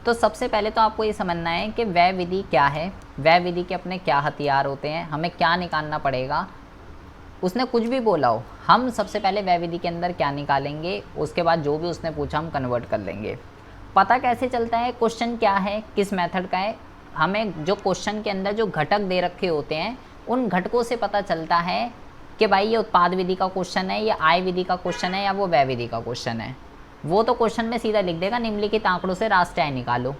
तो सबसे पहले तो आपको ये समझना है कि व्यय विधि क्या है, व्यय विधि के अपने क्या हथियार होते हैं, हमें क्या निकालना पड़ेगा। उसने कुछ भी बोला हो, हम सबसे पहले व्यय विधि के अंदर क्या निकालेंगे, उसके बाद जो भी उसने पूछा हम कन्वर्ट कर लेंगे। पता कैसे चलता है क्वेश्चन क्या है, किस मेथड का है, हमें जो क्वेश्चन के अंदर जो घटक दे रखे होते हैं उन घटकों से पता चलता है कि भाई ये उत्पाद विधि का क्वेश्चन है, या आय विधि का क्वेश्चन है, या वो व्यय विधि का क्वेश्चन है। वो तो क्वेश्चन में सीधा लिख देगा निम्नलिखित आंकड़ों से राष्ट्रीय आय निकालो।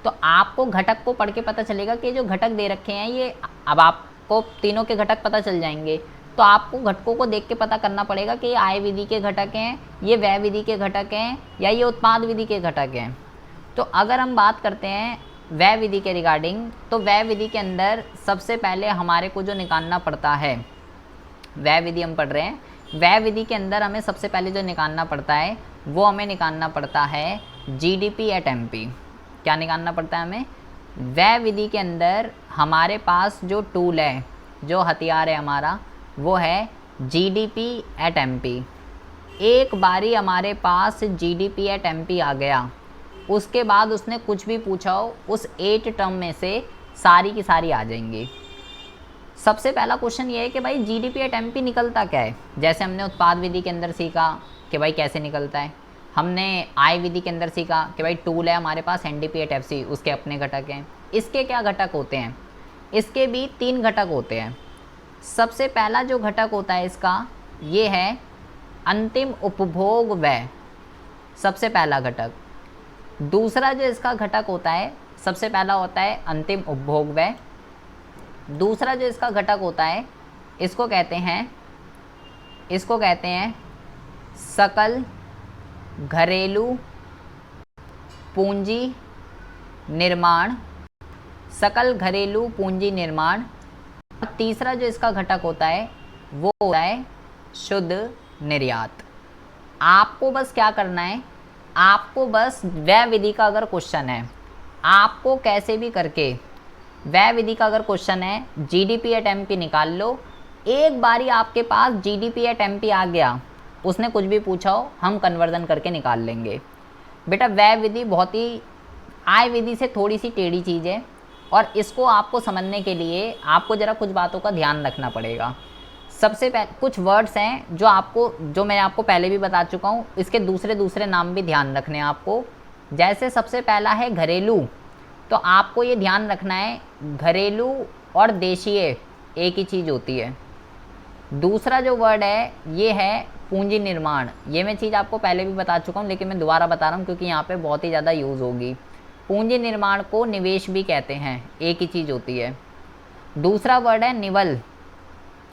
तो आपको घटक को पढ़ के पता चलेगा कि जो घटक दे रखे हैं ये, अब आपको तीनों के घटक पता चल जाएंगे, तो आपको घटकों को देख के पता करना पड़ेगा कि ये आय विधि के घटक हैं, ये व्यय विधि के घटक हैं, या ये उत्पाद विधि के घटक हैं। तो अगर हम बात करते हैं व्यय विधि के रिगार्डिंग, तो व्यय विधि के अंदर सबसे पहले हमारे को जो निकालना पड़ता है, व्यय विधि हम पढ़ रहे हैं, व्यय विधि के अंदर हमें सबसे पहले जो निकालना पड़ता है वो हमें निकालना पड़ता है जीडीपी एट एमपी। क्या निकालना पड़ता है हमें? व्यय विधि के अंदर हमारे पास जो टूल है, जो हथियार है हमारा, वो है जीडीपी एट एमपी। एक बारी हमारे पास जीडीपी एट एमपी आ गया, उसके बाद उसने कुछ भी पूछा हो, उस 8 टर्म में से सारी की सारी आ जाएंगी। सबसे पहला क्वेश्चन ये है कि भाई जीडीपी एट एमपी निकलता क्या है। जैसे हमने उत्पाद विधि के अंदर सीखा कि भाई कैसे निकलता है, हमने आय विधि के अंदर सीखा कि भाई टूल है हमारे पास एनडीपी एट एफसी, उसके अपने घटक हैं। इसके क्या घटक होते हैं? इसके भी 3 घटक होते हैं। सबसे पहला जो घटक होता है इसका, ये है अंतिम उपभोग व्यय, सबसे पहला घटक। दूसरा जो इसका घटक होता है, सबसे पहला होता है अंतिम उपभोग व्यय। दूसरा जो इसका घटक होता है, इसको कहते हैं सकल घरेलू पूंजी निर्माण, सकल घरेलू पूंजी निर्माण। और तीसरा जो इसका घटक होता है वो होता है शुद्ध निर्यात। आपको बस क्या करना है, आपको बस व्यय विधि का अगर क्वेश्चन है, आपको कैसे भी करके व्यय विधि का अगर क्वेश्चन है, जीडीपी एट एमपी निकाल लो। एक बारी आपके पास जीडीपी एट एमपी आ गया, उसने कुछ भी पूछा हो, हम कन्वर्जन करके निकाल लेंगे। बेटा व्यय विधि बहुत ही आय विधि से थोड़ी सी टेढ़ी चीज़ है, और इसको आपको समझने के लिए आपको ज़रा कुछ बातों का ध्यान रखना पड़ेगा। सबसे पहले कुछ वर्ड्स हैं जो मैं आपको पहले भी बता चुका हूँ, इसके दूसरे नाम भी ध्यान रखने हैं आपको। जैसे सबसे पहला है घरेलू, तो आपको ये ध्यान रखना है घरेलू और देशीय एक ही चीज़ होती है। दूसरा जो वर्ड है ये है पूंजी निर्माण। ये मैं चीज़ आपको पहले भी बता चुका हूँ, लेकिन मैं दोबारा बता रहा हूँ क्योंकि यहाँ पे बहुत ही ज़्यादा यूज़ होगी। पूंजी निर्माण को निवेश भी कहते हैं, एक ही चीज़ होती है। दूसरा वर्ड है निवल।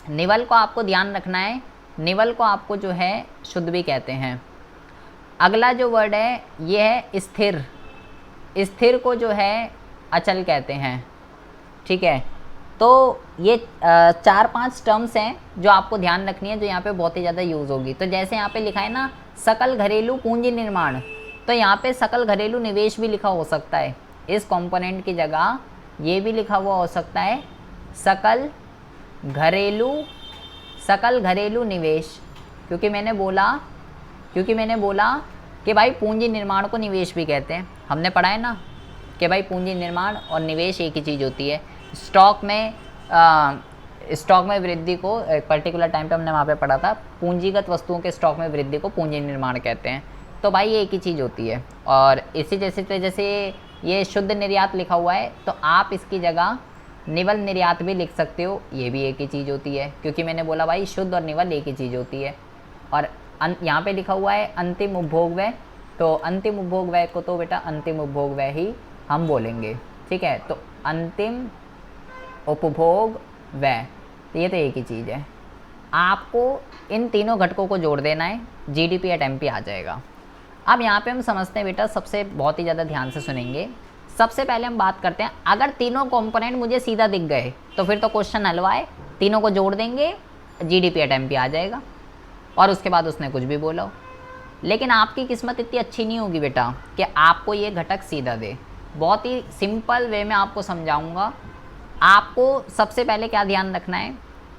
निवल को आपको ध्यान रखना है, निवल को आपको जो है शुद्ध भी कहते हैं। अगला जो वर्ड है ये है स्थिर। स्थिर को जो है अचल कहते हैं, ठीक है। तो ये 4-5 टर्म्स हैं जो आपको ध्यान रखनी है, जो यहाँ पे बहुत ही ज़्यादा यूज़ होगी। तो जैसे यहाँ पे लिखा है ना सकल घरेलू पूंजी निर्माण, तो यहाँ पे सकल घरेलू निवेश भी लिखा हो सकता है। इस कंपोनेंट की जगह ये भी लिखा हुआ हो सकता है सकल घरेलू निवेश, क्योंकि मैंने बोला कि भाई पूंजी निर्माण को निवेश भी कहते हैं। हमने पढ़ा है ना कि भाई पूंजी निर्माण और निवेश एक ही चीज़ होती है। स्टॉक में वृद्धि को एक पर्टिकुलर टाइम पे हमने वहाँ पे पढ़ा था, पूंजीगत वस्तुओं के स्टॉक में वृद्धि को पूंजी निर्माण कहते हैं। तो भाई ये एक ही चीज़ होती है। और इसी जैसे ये शुद्ध निर्यात लिखा हुआ है, तो आप इसकी जगह निवल निर्यात भी लिख सकते हो, ये भी एक ही चीज़ होती है, क्योंकि मैंने बोला भाई शुद्ध और निवल एक ही चीज़ होती है। और यहाँ पे लिखा हुआ है अंतिम उपभोग व्यय, तो अंतिम उपभोग व्यय को तो बेटा अंतिम उपभोग व्यय ही हम बोलेंगे, ठीक है। तो अंतिम उपभोग व्यय, तो ये तो एक ही चीज़ है। आपको इन तीनों घटकों को जोड़ देना है, जीडीपी एट एमपी आ जाएगा। अब यहाँ पे हम समझते हैं बेटा, सबसे बहुत ही ज़्यादा ध्यान से सुनेंगे। सबसे पहले हम बात करते हैं, अगर तीनों कंपोनेंट मुझे सीधा दिख गए तो फिर तो क्वेश्चन हलवा है, तीनों को जोड़ देंगे, जीडीपी एट एमपी आ जाएगा। और उसके बाद उसने कुछ भी बोला हो, लेकिन आपकी किस्मत इतनी अच्छी नहीं होगी बेटा कि आपको ये घटक सीधा दे। बहुत ही सिंपल वे में आपको समझाऊंगा। आपको सबसे पहले क्या ध्यान रखना है,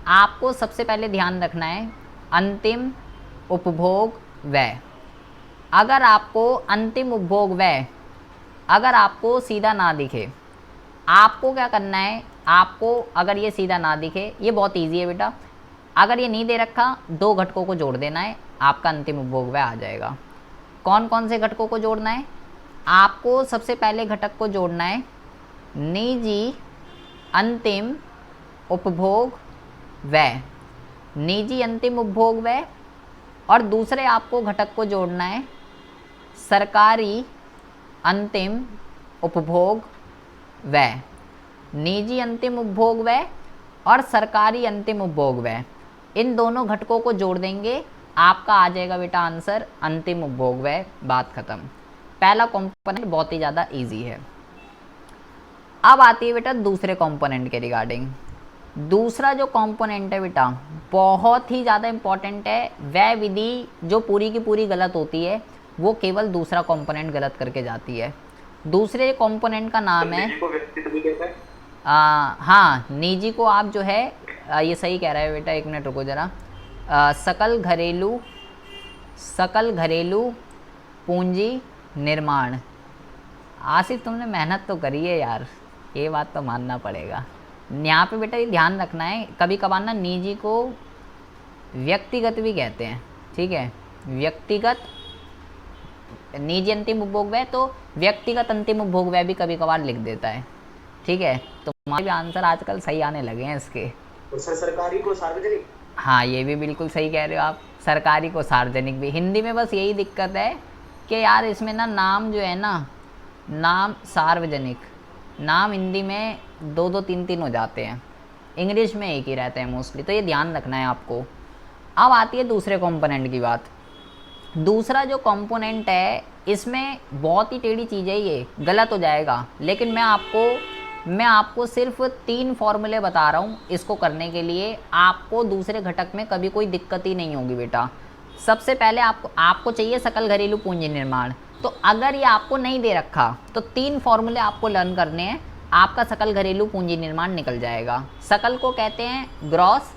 आपको सबसे पहले ध्यान रखना है अंतिम उपभोग व्यय। अगर आपको अंतिम उपभोग व्यय अगर आपको सीधा ना दिखे, आपको क्या करना है, आपको अगर ये सीधा ना दिखे, ये बहुत इजी है बेटा, अगर ये नहीं दे रखा, दो घटकों को जोड़ देना है, आपका अंतिम उपभोग व्यय आ जाएगा। कौन कौन से घटकों को जोड़ना है? आपको सबसे पहले घटक को जोड़ना है निजी अंतिम उपभोग व्यय, निजी अंतिम उपभोग व्यय, और दूसरे आपको घटक को जोड़ना है सरकारी अंतिम उपभोग व्यय। निजी अंतिम उपभोग व्यय और सरकारी अंतिम उपभोग व्यय, इन दोनों घटकों को जोड़ देंगे, आपका आ जाएगा बेटा आंसर अंतिम उपभोग व्यय। बात खत्म। पहला कंपोनेंट बहुत ही ज़्यादा इजी है। अब आती है बेटा दूसरे कंपोनेंट के रिगार्डिंग। दूसरा जो कंपोनेंट है बेटा बहुत ही ज़्यादा इंपॉर्टेंट है। व्यय विधि जो पूरी की पूरी गलत होती है वो केवल दूसरा कंपोनेंट गलत करके जाती है। दूसरे कंपोनेंट का नाम है हाँ, निजी को आप जो है ये सही कह रहा है बेटा, एक मिनट रुको ज़रा, सकल घरेलू पूंजी निर्माण। आसिफ तुमने मेहनत तो करी है यार, ये बात तो मानना पड़ेगा। यहाँ पे बेटा ये ध्यान रखना है, कभी कभार ना निजी को व्यक्तिगत भी कहते हैं, ठीक है, व्यक्तिगत निजी अंतिम उपभोग व्यय तो व्यक्तिगत अंतिम उपभोग व्यय भी कभी कभार लिख देता है, ठीक है। तो हमारे भी आंसर आजकल सही आने लगे हैं इसके। तो सर सरकारी को सार्वजनिक, हाँ ये भी बिल्कुल सही कह रहे हो आप, सरकारी को सार्वजनिक भी। हिंदी में बस यही दिक्कत है कि यार इसमें ना नाम जो है ना, नाम सार्वजनिक, नाम हिंदी में दो दो तीन तीन हो जाते हैं, इंग्लिश में एक ही रहते हैं मोस्टली, तो ये ध्यान रखना है आपको। अब आती है दूसरे कंपोनेंट की बात। दूसरा जो कंपोनेंट है इसमें बहुत ही टेढ़ी चीज़ है, ये गलत हो जाएगा, लेकिन मैं आपको सिर्फ 3 फॉर्मूले बता रहा हूँ इसको करने के लिए, आपको दूसरे घटक में कभी कोई दिक्कत ही नहीं होगी बेटा। सबसे पहले आपको चाहिए सकल घरेलू पूंजी निर्माण, तो अगर ये आपको नहीं दे रखा तो 3 फॉर्मूले आपको लर्न करने हैं, आपका सकल घरेलू पूंजी निर्माण निकल जाएगा। सकल को कहते हैं ग्रॉस,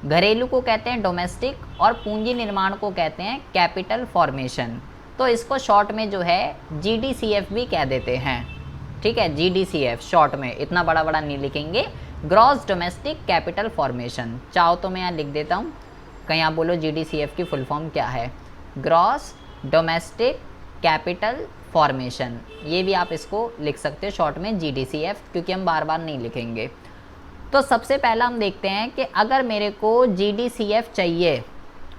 घरेलू को कहते हैं डोमेस्टिक, और पूंजी निर्माण को कहते हैं कैपिटल फॉर्मेशन। तो इसको शॉर्ट में जो है GDCF भी कह देते हैं, ठीक है, GDCF शॉर्ट में, इतना बड़ा बड़ा नहीं लिखेंगे, ग्रॉस डोमेस्टिक कैपिटल फॉर्मेशन। चाहो तो मैं यहाँ लिख देता हूँ, कहीं आप बोलो GDCF की फुल फॉर्म क्या है, ग्रॉस डोमेस्टिक कैपिटल फॉर्मेशन, ये भी आप इसको लिख सकते हो शॉर्ट में GDCF, क्योंकि हम बार बार नहीं लिखेंगे। तो सबसे पहला हम देखते हैं कि अगर मेरे को GDCF चाहिए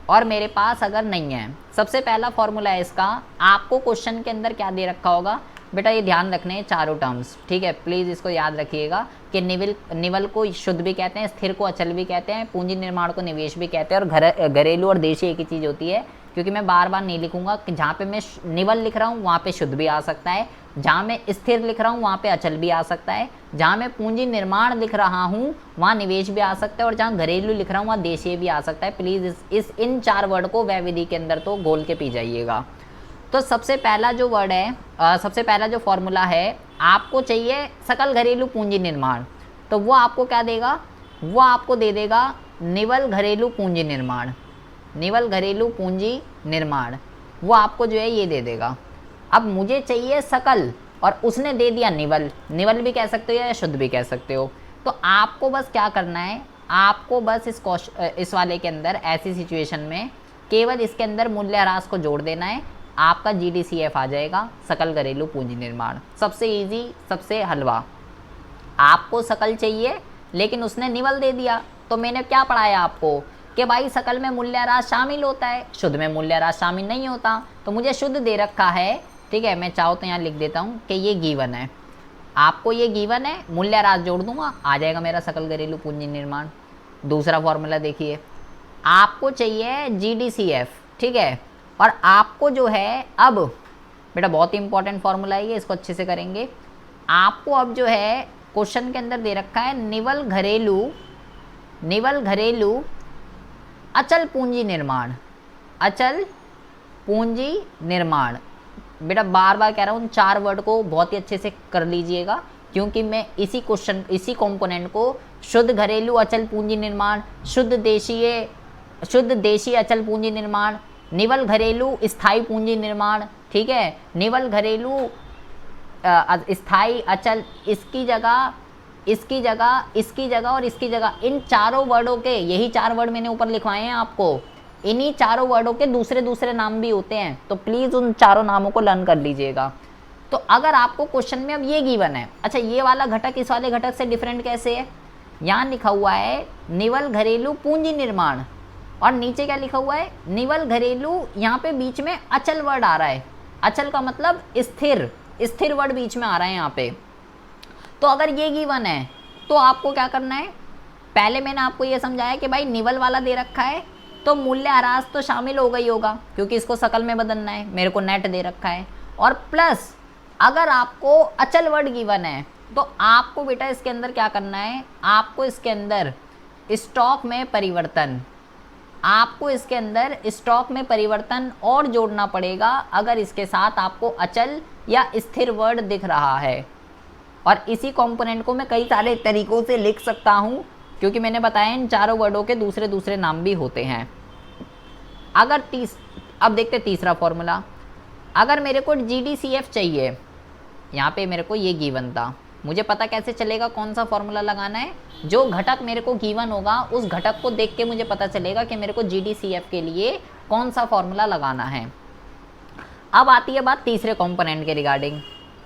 और मेरे पास अगर नहीं है, सबसे पहला फॉर्मूला है इसका, आपको क्वेश्चन के अंदर क्या दे रखा होगा बेटा, ये ध्यान रखने हैं चारों टर्म्स, ठीक है, प्लीज़ इसको याद रखिएगा कि निवल को शुद्ध भी कहते हैं, स्थिर को अचल भी कहते हैं, पूंजी निर्माण को निवेश भी कहते हैं, और घरेलू और देशी एक ही चीज़ होती है, क्योंकि मैं बार बार नहीं लिखूंगा कि जहाँ पे मैं निवल लिख रहा हूँ वहाँ पे शुद्ध भी आ सकता है, जहाँ मैं स्थिर लिख रहा हूँ वहाँ पे अचल भी आ सकता है, जहाँ मैं पूंजी निर्माण लिख रहा हूँ वहाँ निवेश भी आ सकता है, और जहाँ घरेलू लिख रहा हूँ वहाँ देशीय भी आ सकता है। प्लीज़ इन 4 वर्ड को व्यय विधि के अंदर तो घोल के पी जाइएगा। तो सबसे पहला जो वर्ड है, सबसे पहला जो फॉर्मूला है, आपको चाहिए सकल घरेलू पूंजी निर्माण, तो वो आपको क्या देगा, वो आपको दे देगा निवल घरेलू पूंजी निर्माण, निवल घरेलू पूंजी निर्माण, वो आपको जो है ये दे देगा। अब मुझे चाहिए सकल और उसने दे दिया निवल, निवल भी कह सकते हो या शुद्ध भी कह सकते हो। तो आपको बस क्या करना है, आपको बस इस वाले के अंदर ऐसी सिचुएशन में केवल इसके अंदर मूल्यह्रास को जोड़ देना है, आपका GDCF आ जाएगा, सकल घरेलू पूंजी निर्माण। सबसे इजी, सबसे हलवा। आपको सकल चाहिए लेकिन उसने निवल दे दिया, तो मैंने क्या पढ़ाया आपको कि भाई सकल में मूल्यह्रास शामिल होता है, शुद्ध में मूल्यह्रास शामिल नहीं होता, तो मुझे शुद्ध दे रखा है, ठीक है, मैं चाहूँ तो यहाँ लिख देता हूँ कि ये गिवन है, आपको ये गिवन है, मूल्यह्रास जोड़ दूंगा, आ जाएगा मेरा सकल घरेलू पूंजी निर्माण। दूसरा फॉर्मूला देखिए, आपको चाहिए GDCF, ठीक है, और आपको जो है, अब बेटा बहुत ही इंपॉर्टेंट फॉर्मूला है ये, इसको अच्छे से करेंगे। आपको अब जो है क्वेश्चन के अंदर दे रखा है निवल घरेलू अचल पूंजी निर्माण, अचल पूंजी निर्माण। बेटा बार बार कह रहा हूँ 4 वर्ड को बहुत ही अच्छे से कर लीजिएगा, क्योंकि मैं इसी कंपोनेंट को शुद्ध घरेलू अचल पूंजी निर्माण, शुद्ध देशीय अचल पूंजी निर्माण, निवल घरेलू स्थायी पूंजी निर्माण, ठीक है, निवल घरेलू स्थाई, अचल, इसकी जगह, इसकी जगह, इसकी जगह और इसकी जगह, इन चारों वर्डों के, यही 4 वर्ड मैंने ऊपर लिखवाए हैं आपको, इन्हीं चारों वर्डों के दूसरे दूसरे नाम भी होते हैं, तो प्लीज़ उन चारों नामों को लर्न कर लीजिएगा। तो अगर आपको क्वेश्चन में अब ये गिवन है, अच्छा ये वाला घटक इस वाले घटक से डिफरेंट कैसे है, यहाँ लिखा हुआ है निवल घरेलू पूंजी निर्माण, और नीचे क्या लिखा हुआ है, निवल घरेलू, यहाँ पे बीच में अचल वर्ड आ रहा है, अचल का मतलब स्थिर, स्थिर वर्ड बीच में आ रहा है यहाँ पे। तो अगर ये गिवन है तो आपको क्या करना है, पहले मैंने आपको ये समझाया कि भाई निवल वाला दे रखा है तो मूल्य ह्रास तो शामिल हो गई होगा, क्योंकि इसको सकल में बदलना है, मेरे को नेट दे रखा है, और प्लस अगर आपको अचल वर्ड गिवन है तो आपको बेटा इसके अंदर क्या करना है, आपको इसके अंदर स्टॉक में परिवर्तन, आपको इसके अंदर स्टॉक में परिवर्तन और जोड़ना पड़ेगा अगर इसके साथ आपको अचल या स्थिर वर्ड दिख रहा है। और इसी कंपोनेंट को मैं कई सारे तरीकों से लिख सकता हूँ, क्योंकि मैंने बताया इन चारों वर्डों के दूसरे दूसरे नाम भी होते हैं। अगर अब देखते तीसरा फॉर्मूला, अगर मेरे को GDCF चाहिए, यहाँ पे मेरे को ये गिवन था, मुझे पता कैसे चलेगा कौन सा फॉर्मूला लगाना है, जो घटक मेरे को गिवन होगा उस घटक को देख के मुझे पता चलेगा कि मेरे को GDCF के लिए कौन सा फॉर्मूला लगाना है। अब आती है बात तीसरे कंपोनेंट के रिगार्डिंग,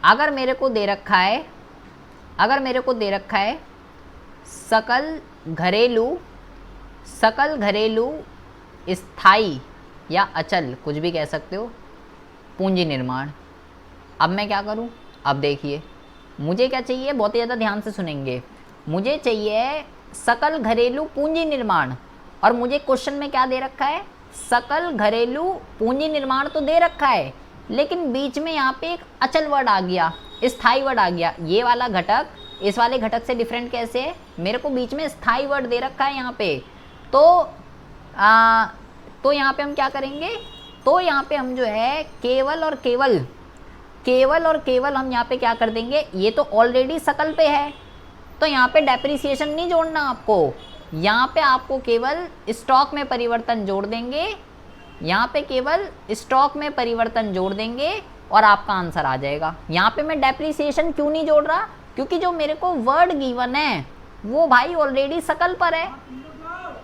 अगर मेरे को दे रखा है, अगर मेरे को दे रखा है सकल घरेलू स्थाई या अचल, कुछ भी कह सकते हो, पूंजी निर्माण, अब मैं क्या करूं, अब देखिए मुझे क्या चाहिए, बहुत ही ज़्यादा ध्यान से सुनेंगे, मुझे चाहिए सकल घरेलू पूंजी निर्माण, और मुझे क्वेश्चन में क्या दे रखा है, सकल घरेलू पूंजी निर्माण तो दे रखा है, लेकिन बीच में यहाँ पे एक अचल वर्ड आ गया, स्थाई वर्ड आ गया। ये वाला घटक इस वाले घटक से डिफरेंट कैसे है, मेरे को बीच में स्थाई वर्ड दे रखा है यहाँ पे, तो यहाँ पे हम क्या करेंगे, तो यहाँ पे हम जो है केवल और केवल हम यहाँ पे क्या कर देंगे, ये तो ऑलरेडी सकल पे है, तो यहाँ पे डेप्रिसिएशन नहीं जोड़ना आपको, यहाँ पे आपको केवल स्टॉक में परिवर्तन जोड़ देंगे, यहाँ पे केवल स्टॉक में परिवर्तन जोड़ देंगे और आपका आंसर आ जाएगा। यहाँ पे मैं डेप्रिसिएशन क्यों नहीं जोड़ रहा, क्योंकि जो मेरे को वर्ड गिवन है वो भाई ऑलरेडी सकल पर है,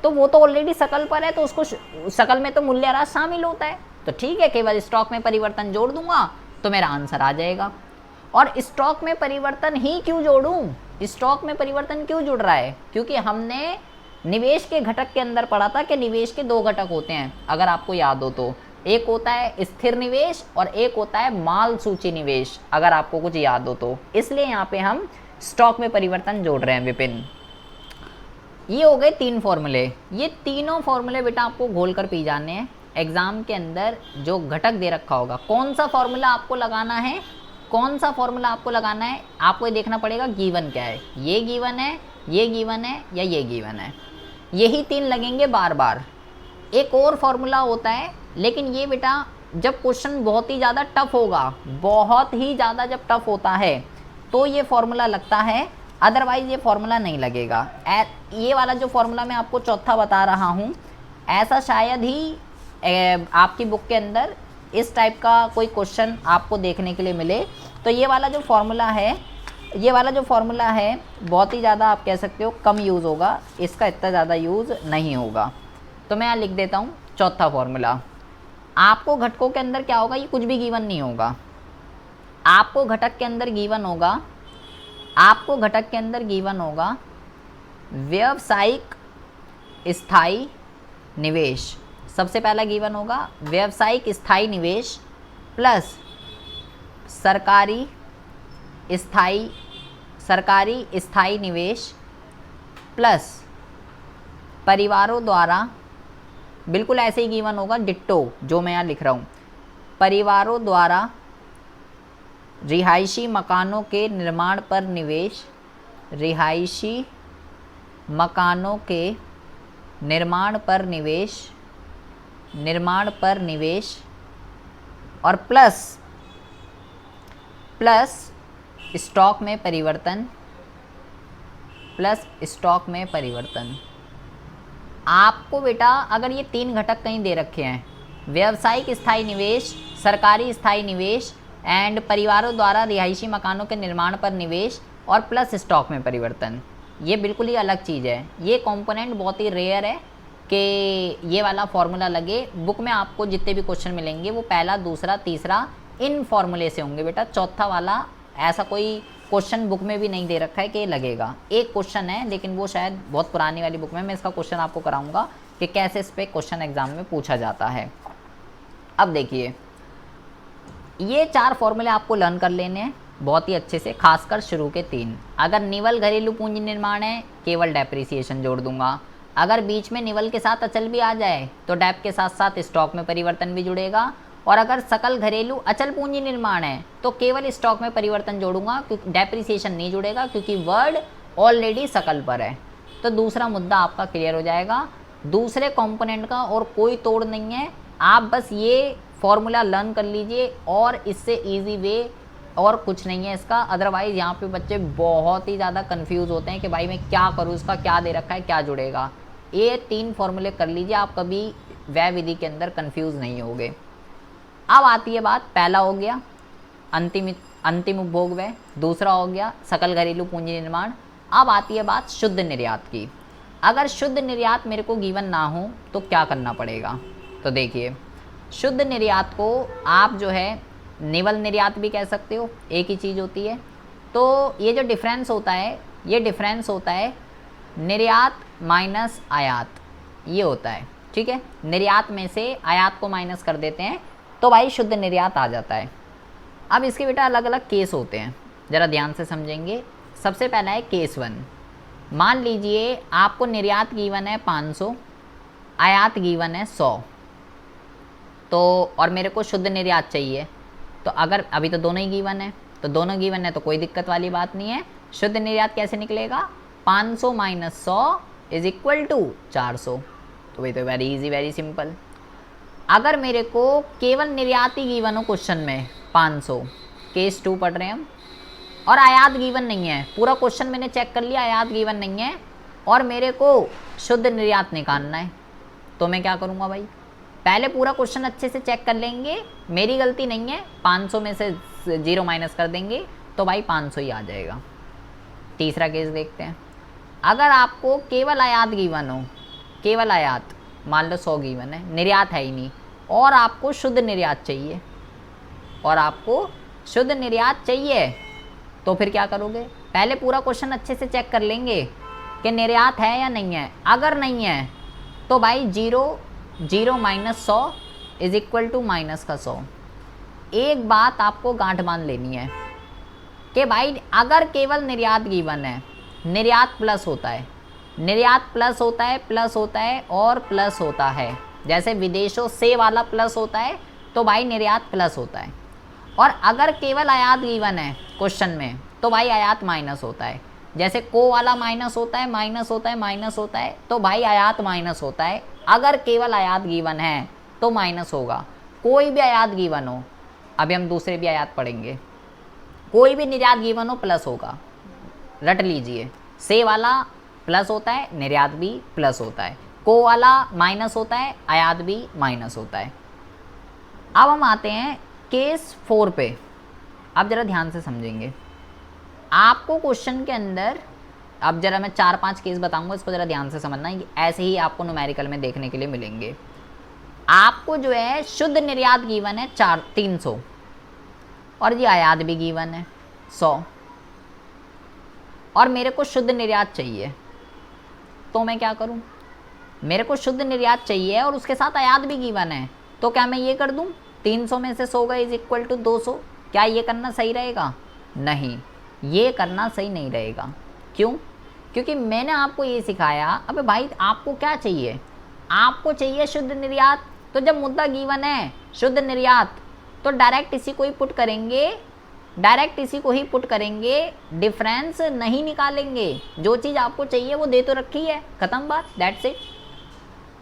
तो वो तो ऑलरेडी सकल पर है, तो उसको सकल में तो मूल्य ह्रास शामिल होता है, तो ठीक है केवल स्टॉक में परिवर्तन जोड़ दूंगा तो मेरा आंसर आ जाएगा। और स्टॉक में परिवर्तन ही क्यों जोड़ूं, स्टॉक में परिवर्तन क्यों जुड़ रहा है, क्योंकि हमने निवेश के घटक के अंदर पढ़ा था कि निवेश के 2 घटक होते हैं, अगर आपको याद हो तो, एक होता है स्थिर निवेश और एक होता है माल सूची निवेश, अगर आपको कुछ याद हो तो, इसलिए यहाँ पे हम स्टॉक में परिवर्तन जोड़ रहे हैं विपिन। ये हो गए 3 फॉर्मूले, ये तीनों फॉर्मूले बेटा आपको घोल कर पी जाने हैं। एग्जाम के अंदर जो घटक दे रखा होगा, कौन सा फॉर्मूला आपको लगाना है, कौन सा फॉर्मूला आपको लगाना है, आपको ये देखना पड़ेगा गिवन क्या है, ये गिवन है, ये गिवन है या ये गिवन है, यही 3 लगेंगे बार बार। एक और फॉर्मूला होता है, लेकिन ये बेटा जब क्वेश्चन बहुत ही ज़्यादा टफ होगा, बहुत ही ज़्यादा जब टफ होता है तो ये फॉर्मूला लगता है, अदरवाइज ये फॉर्मूला नहीं लगेगा। ये वाला जो फॉर्मूला मैं आपको चौथा बता रहा हूँ, ऐसा शायद ही आपकी बुक के अंदर इस टाइप का कोई क्वेश्चन आपको देखने के लिए मिले। तो ये वाला जो फॉर्मूला है, ये वाला जो फॉर्मूला है बहुत ही ज़्यादा आप कह सकते हो कम यूज़ होगा, इसका इतना ज़्यादा यूज़ नहीं होगा। तो मैं यहाँ लिख देता हूँ चौथा फॉर्मूला। आपको घटकों के अंदर क्या होगा, ये कुछ भी गिवन नहीं होगा, आपको घटक के अंदर गिवन होगा, आपको घटक के अंदर गिवन होगा व्यावसायिक स्थायी निवेश। सबसे पहला गिवन होगा व्यावसायिक स्थायी निवेश प्लस सरकारी स्थायी निवेश प्लस परिवारों द्वारा, बिल्कुल ऐसे ही गिवन होगा डिट्टो जो मैं यहाँ लिख रहा हूँ, परिवारों द्वारा रिहायशी मकानों के निर्माण पर निवेश, रिहायशी मकानों के निर्माण पर निवेश और प्लस स्टॉक में परिवर्तन। आपको बेटा अगर ये 3 घटक कहीं दे रखे हैं, व्यावसायिक स्थायी निवेश, सरकारी स्थायी निवेश एंड परिवारों द्वारा रिहायशी मकानों के निर्माण पर निवेश और प्लस स्टॉक में परिवर्तन। ये बिल्कुल ही अलग चीज़ है, ये कंपोनेंट बहुत ही रेयर है कि ये वाला फार्मूला लगे। बुक में आपको जितने भी क्वेश्चन मिलेंगे वो पहला, दूसरा, तीसरा इन फार्मूले से होंगे बेटा। चौथा वाला ऐसा कोई क्वेश्चन बुक में भी नहीं दे रखा है कि लगेगा। एक क्वेश्चन है लेकिन वो शायद बहुत पुरानी वाली बुक में, मैं इसका क्वेश्चन आपको कराऊंगा कि कैसे इस पर क्वेश्चन एग्जाम में पूछा जाता है। अब देखिए, ये 4 फॉर्मूले आपको लर्न कर लेने हैं बहुत ही अच्छे से, खासकर शुरू के 3। अगर निवल घरेलू पूंजी निर्माण है केवल डेप्रिसिएशन जोड़ दूंगा। अगर बीच में निवल के साथ अचल भी आ जाए तो डेप के साथ साथ स्टॉक में परिवर्तन भी जुड़ेगा। और अगर सकल घरेलू अचल पूंजी निर्माण है तो केवल स्टॉक में परिवर्तन जोड़ूंगा, क्योंकि डेप्रिसिएशन नहीं जुड़ेगा क्योंकि वर्ड ऑलरेडी सकल पर है। तो दूसरा मुद्दा आपका क्लियर हो जाएगा। दूसरे कंपोनेंट का और कोई तोड़ नहीं है, आप बस ये फॉर्मूला लर्न कर लीजिए और इससे इजी वे और कुछ नहीं है इसका। अदरवाइज़ यहाँ पे बच्चे बहुत ही ज़्यादा कंफ्यूज होते हैं कि भाई मैं क्या करूँ, इसका क्या दे रखा है, क्या जुड़ेगा। ये 3 फॉर्मूले कर लीजिए, आप कभी व्यय विधि के अंदर कंफ्यूज नहीं होगे। अब आती है बात, पहला हो गया अंतिम उपभोग व्यय, दूसरा हो गया सकल घरेलू पूंजी निर्माण। अब आती है बात शुद्ध निर्यात की। अगर शुद्ध निर्यात मेरे को गिवन ना हो तो क्या करना पड़ेगा? तो देखिए, शुद्ध निर्यात को आप जो है निवल निर्यात भी कह सकते हो, एक ही चीज़ होती है। तो ये जो डिफरेंस होता है, ये डिफरेंस होता है निर्यात माइनस आयात, ये होता है, ठीक है। निर्यात में से आयात को माइनस कर देते हैं तो भाई शुद्ध निर्यात आ जाता है। अब इसके बेटा अलग अलग केस होते हैं, ज़रा ध्यान से समझेंगे। सबसे पहला है केस 1। मान लीजिए आपको निर्यात गिवन है 500, आयात गिवन है 100, तो और मेरे को शुद्ध निर्यात चाहिए। तो अगर अभी तो दोनों ही गिवन है, तो दोनों गिवन है तो कोई दिक्कत वाली बात नहीं है। शुद्ध निर्यात कैसे निकलेगा? 500 माइनस 100 इज इक्वल टू 400। तो वही तो वेरी इजी, वेरी सिंपल। अगर मेरे को केवल निर्यात ही गिवन हो क्वेश्चन में 500, केस 2 पढ़ रहे हैं हम, और आयात गिवन नहीं है, पूरा क्वेश्चन मैंने चेक कर लिया आयात गिवन नहीं है, और मेरे को शुद्ध निर्यात निकालना है, तो मैं क्या करूँगा भाई? पहले पूरा क्वेश्चन अच्छे से चेक कर लेंगे, मेरी गलती नहीं है, 500 में से 0 माइनस कर देंगे तो भाई 500 ही आ जाएगा। तीसरा केस देखते हैं। अगर आपको केवल आयात गिवन हो, केवल आयात, मान लो 100 गिवन है, निर्यात है ही नहीं, और आपको शुद्ध निर्यात चाहिए, और आपको शुद्ध निर्यात चाहिए, तो फिर क्या करोगे? पहले पूरा क्वेश्चन अच्छे से चेक कर लेंगे कि निर्यात है या नहीं है। अगर नहीं है तो भाई 0 minus 100 is equal to minus का 100। एक बात आपको गांठ बांध लेनी है कि भाई अगर केवल निर्यात गिवन है, निर्यात प्लस होता है, निर्यात प्लस होता है, प्लस होता है और प्लस होता है। जैसे विदेशों से वाला प्लस होता है तो भाई निर्यात प्लस होता है। और अगर केवल आयात गिवन है क्वेश्चन में तो भाई आयात माइनस होता है। जैसे को वाला माइनस होता है, माइनस होता है, माइनस होता है, तो भाई आयात माइनस होता है। अगर केवल आयात गिवन है तो माइनस होगा। कोई भी आयात गिवन हो, अभी हम दूसरे भी आयात पढ़ेंगे, कोई भी निर्यात गिवन हो प्लस होगा, रट लीजिए। से वाला प्लस होता है, निर्यात भी प्लस होता है। को वाला माइनस होता है, आयात भी माइनस होता है। अब हम आते हैं केस 4 पे। अब ज़रा ध्यान से समझेंगे। आपको क्वेश्चन के अंदर, अब ज़रा मैं 4-5 केस बताऊंगा, इसको ज़रा ध्यान से समझना, ऐसे ही आपको न्यूमेरिकल में देखने के लिए मिलेंगे। आपको जो है शुद्ध निर्यात गिवन है 300, और ये आयात भी गिवन है 100, और मेरे को शुद्ध निर्यात चाहिए, तो मैं क्या करूं? मेरे को शुद्ध निर्यात चाहिए और उसके साथ आयात भी गिवन है, तो क्या मैं ये कर दूं 300 में से 100 गए इज इक्वल टू 200? क्या ये करना सही रहेगा? नहीं, ये करना सही नहीं रहेगा। क्यों? क्योंकि मैंने आपको ये सिखाया, अबे भाई आपको क्या चाहिए? आपको चाहिए शुद्ध निर्यात। तो जब मुद्दा गिवन है शुद्ध निर्यात तो डायरेक्ट इसी को ही पुट करेंगे, डायरेक्ट इसी को ही पुट करेंगे, डिफरेंस नहीं निकालेंगे। जो चीज़ आपको चाहिए वो दे तो रखी है, ख़त्म बात, दैट्स इट।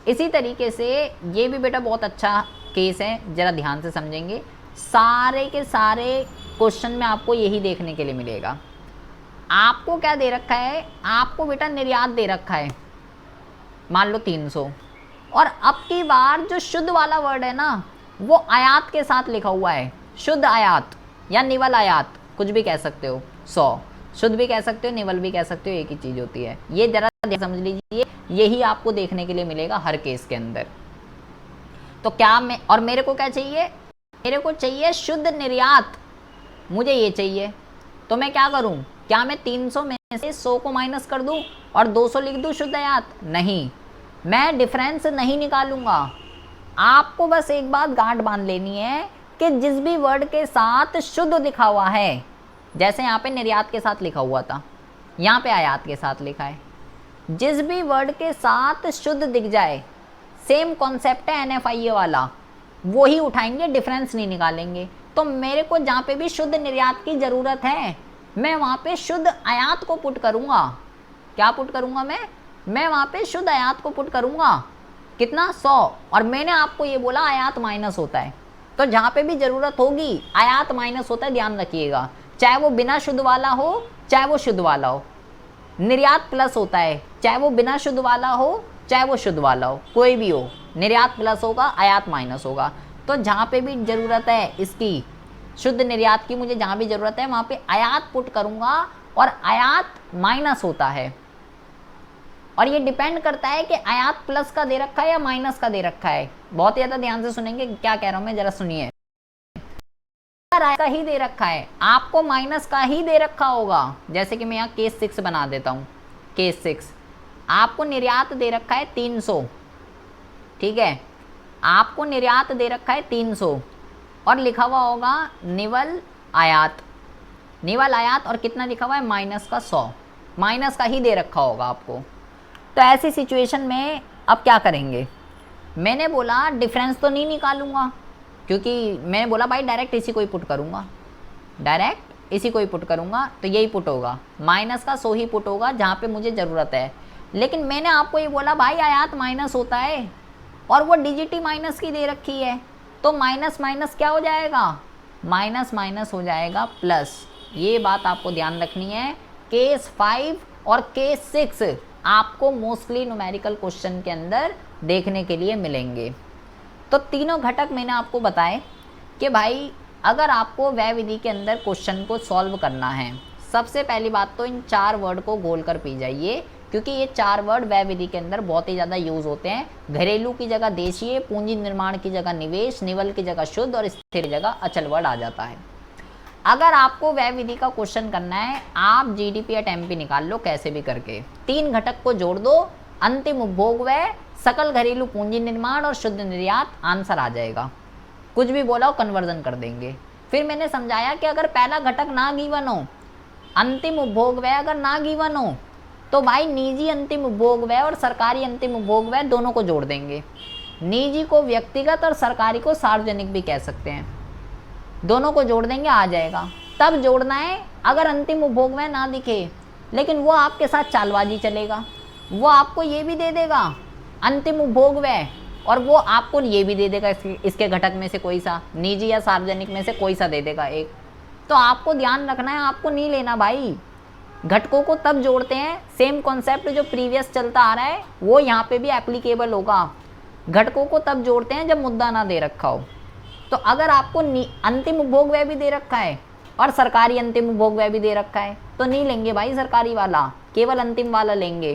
इसी तरीके से ये भी बेटा बहुत अच्छा केस है, ज़रा ध्यान से समझेंगे। सारे के सारे क्वेश्चन में आपको यही देखने के लिए मिलेगा। आपको क्या दे रखा है? आपको बेटा निर्यात दे रखा है, मान लो 300, और अब की बार जो शुद्ध वाला वर्ड है ना वो आयात के साथ लिखा हुआ है, शुद्ध आयात। या निवल आयात, कुछ भी कह सकते हो, 100 शुद्ध भी कह सकते हो, निवल भी कह सकते हो, एक ही चीज़ होती है। ये जरा समझ लीजिए, यही आपको देखने के लिए मिलेगा हर केस के अंदर। तो क्या मैं, और मेरे को क्या चाहिए, मेरे को चाहिए शुद्ध निर्यात, मुझे ये चाहिए। तो मैं क्या करूं, क्या मैं 300 में से 100 को माइनस कर दूं और 200 लिख दूं शुद्ध आयात? नहीं, मैं डिफरेंस नहीं निकालूंगा। आपको बस एक बात गांठ बांध लेनी है कि जिस भी वर्ड के साथ शुद्ध लिखा हुआ है, जैसे यहाँ पे निर्यात के साथ लिखा हुआ था, यहाँ पे आयात के साथ लिखा है, जिस भी वर्ड के साथ शुद्ध दिख जाए, सेम कॉन्सेप्ट है NFIA वाला, वो ही उठाएंगे, डिफरेंस नहीं निकालेंगे। तो मेरे को जहाँ पे भी शुद्ध निर्यात की ज़रूरत है, मैं वहाँ पे शुद्ध आयात को पुट करूँगा। क्या पुट करूँगा मैं वहाँ पे शुद्ध आयात को पुट करूँगा। कितना, 100। और मैंने आपको ये बोला आयात माइनस होता है, तो जहाँ पे भी ज़रूरत होगी आयात माइनस होता है, ध्यान रखिएगा, चाहे वो बिना शुद्ध वाला हो चाहे वो शुद्ध वाला हो। निर्यात प्लस होता है, चाहे वो बिना शुद्ध वाला हो चाहे वो शुद्ध वाला हो, कोई भी हो, निर्यात प्लस होगा, आयात माइनस होगा। तो जहाँ पे भी ज़रूरत है इसकी शुद्ध निर्यात की, मुझे जहाँ भी ज़रूरत है वहाँ पे आयात पुट करूँगा, और आयात माइनस होता है। और ये डिपेंड करता है कि आयात प्लस का दे रखा है या माइनस का दे रखा है। बहुत ज़्यादा ध्यान से सुनेंगे क्या कह रहा हूँ मैं, ज़रा सुनिए। का ही दे रखा है, आपको माइनस का ही दे रखा होगा। जैसे कि मैं यहाँ केस 6 बना देता हूँ। केस 6 आपको निर्यात दे रखा है 300, ठीक है, आपको निर्यात दे रखा है 300 और लिखा हुआ होगा निवल आयात, निवल आयात, और कितना लिखा हुआ है, माइनस का 100, माइनस का ही दे रखा होगा आपको। तो ऐसी सिचुएशन में अब क्या करेंगे, मैंने बोला डिफरेंस तो नहीं निकालूंगा, क्योंकि मैंने बोला भाई डायरेक्ट इसी को ही पुट करूँगा, डायरेक्ट इसी को ही पुट करूँगा, तो यही पुट होगा, माइनस का 100 ही पुट होगा जहाँ पे मुझे ज़रूरत है। लेकिन मैंने आपको ये बोला भाई आयात माइनस होता है और वो DGT माइनस की दे रखी है, तो माइनस माइनस क्या हो जाएगा, माइनस माइनस हो जाएगा प्लस। ये बात आपको ध्यान रखनी है। केस 5 और केस 6 आपको मोस्टली न्यूमेरिकल क्वेश्चन के अंदर देखने के लिए मिलेंगे। तो तीनों घटक मैंने आपको बताए कि भाई अगर आपको व्यय विधि के अंदर क्वेश्चन को सॉल्व करना है, सबसे पहली बात तो इन 4 वर्ड को गोल कर पी जाइए, क्योंकि ये 4 वर्ड व्यय विधि के अंदर बहुत ही ज़्यादा यूज़ होते हैं। घरेलू की जगह देशीय, पूंजी निर्माण की जगह निवेश, निवल की जगह शुद्ध और स्थिर की जगह अचल वर्ड आ जाता है। अगर आपको व्यय विधि का क्वेश्चन करना है, आप GDP या MP निकाल लो कैसे भी करके, 3 घटक को जोड़ दो, अंतिम उपभोग व्यय, सकल घरेलू पूंजी निर्माण और शुद्ध निर्यात, आंसर आ जाएगा। कुछ भी बोला हो कन्वर्जन कर देंगे। फिर मैंने समझाया कि अगर पहला घटक ना गिवन हो, अंतिम उपभोग व्यय अगर ना गिवन हो, तो भाई निजी अंतिम उपभोग व्यय और सरकारी अंतिम उपभोग व्यय दोनों को जोड़ देंगे। निजी को व्यक्तिगत और सरकारी को सार्वजनिक भी कह सकते हैं, दोनों को जोड़ देंगे, आ जाएगा। तब जोड़ना है अगर अंतिम उपभोग व्यय ना दिखे, लेकिन वो आपके साथ चालबाजी चलेगा, वो आपको ये भी दे देगा अंतिम उपभोग व्यय, और वो आपको ये भी दे देगा इसके घटक में से कोई सा, निजी या सार्वजनिक में से कोई सा दे देगा एक। तो आपको ध्यान रखना है, आपको नहीं लेना भाई। घटकों को तब जोड़ते हैं, सेम कॉन्सेप्ट जो प्रीवियस चलता आ रहा है वो यहाँ पे भी एप्लीकेबल होगा। घटकों को तब जोड़ते हैं जब मुद्दा ना दे रखा हो। तो अगर आपको अंतिम उपभोग व्यय भी दे रखा है और सरकारी अंतिम उपभोग व्यय भी दे रखा है, तो नहीं लेंगे भाई सरकारी वाला, केवल अंतिम वाला लेंगे,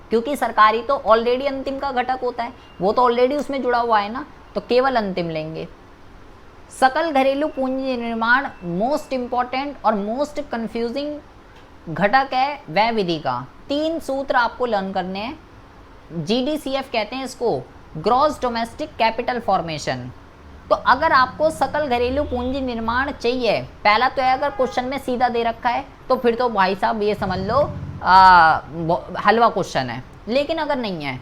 क्योंकि सरकारी तो ऑलरेडी अंतिम का घटक होता है, वो तो ऑलरेडी उसमें जुड़ा हुआ है ना, तो केवल अंतिम लेंगे। सकल घरेलू पूंजी निर्माण मोस्ट इंपॉर्टेंट और मोस्ट कंफ्यूजिंग घटक है व्यय विधि का। 3 सूत्र आपको लर्न करने हैं, GDCF कहते हैं इसको, ग्रॉस डोमेस्टिक कैपिटल फॉर्मेशन। तो अगर आपको सकल घरेलू पूंजी निर्माण चाहिए, पहला तो है अगर क्वेश्चन में सीधा दे रखा है तो फिर तो भाई साहब ये समझ लो हलवा क्वेश्चन है। लेकिन अगर नहीं है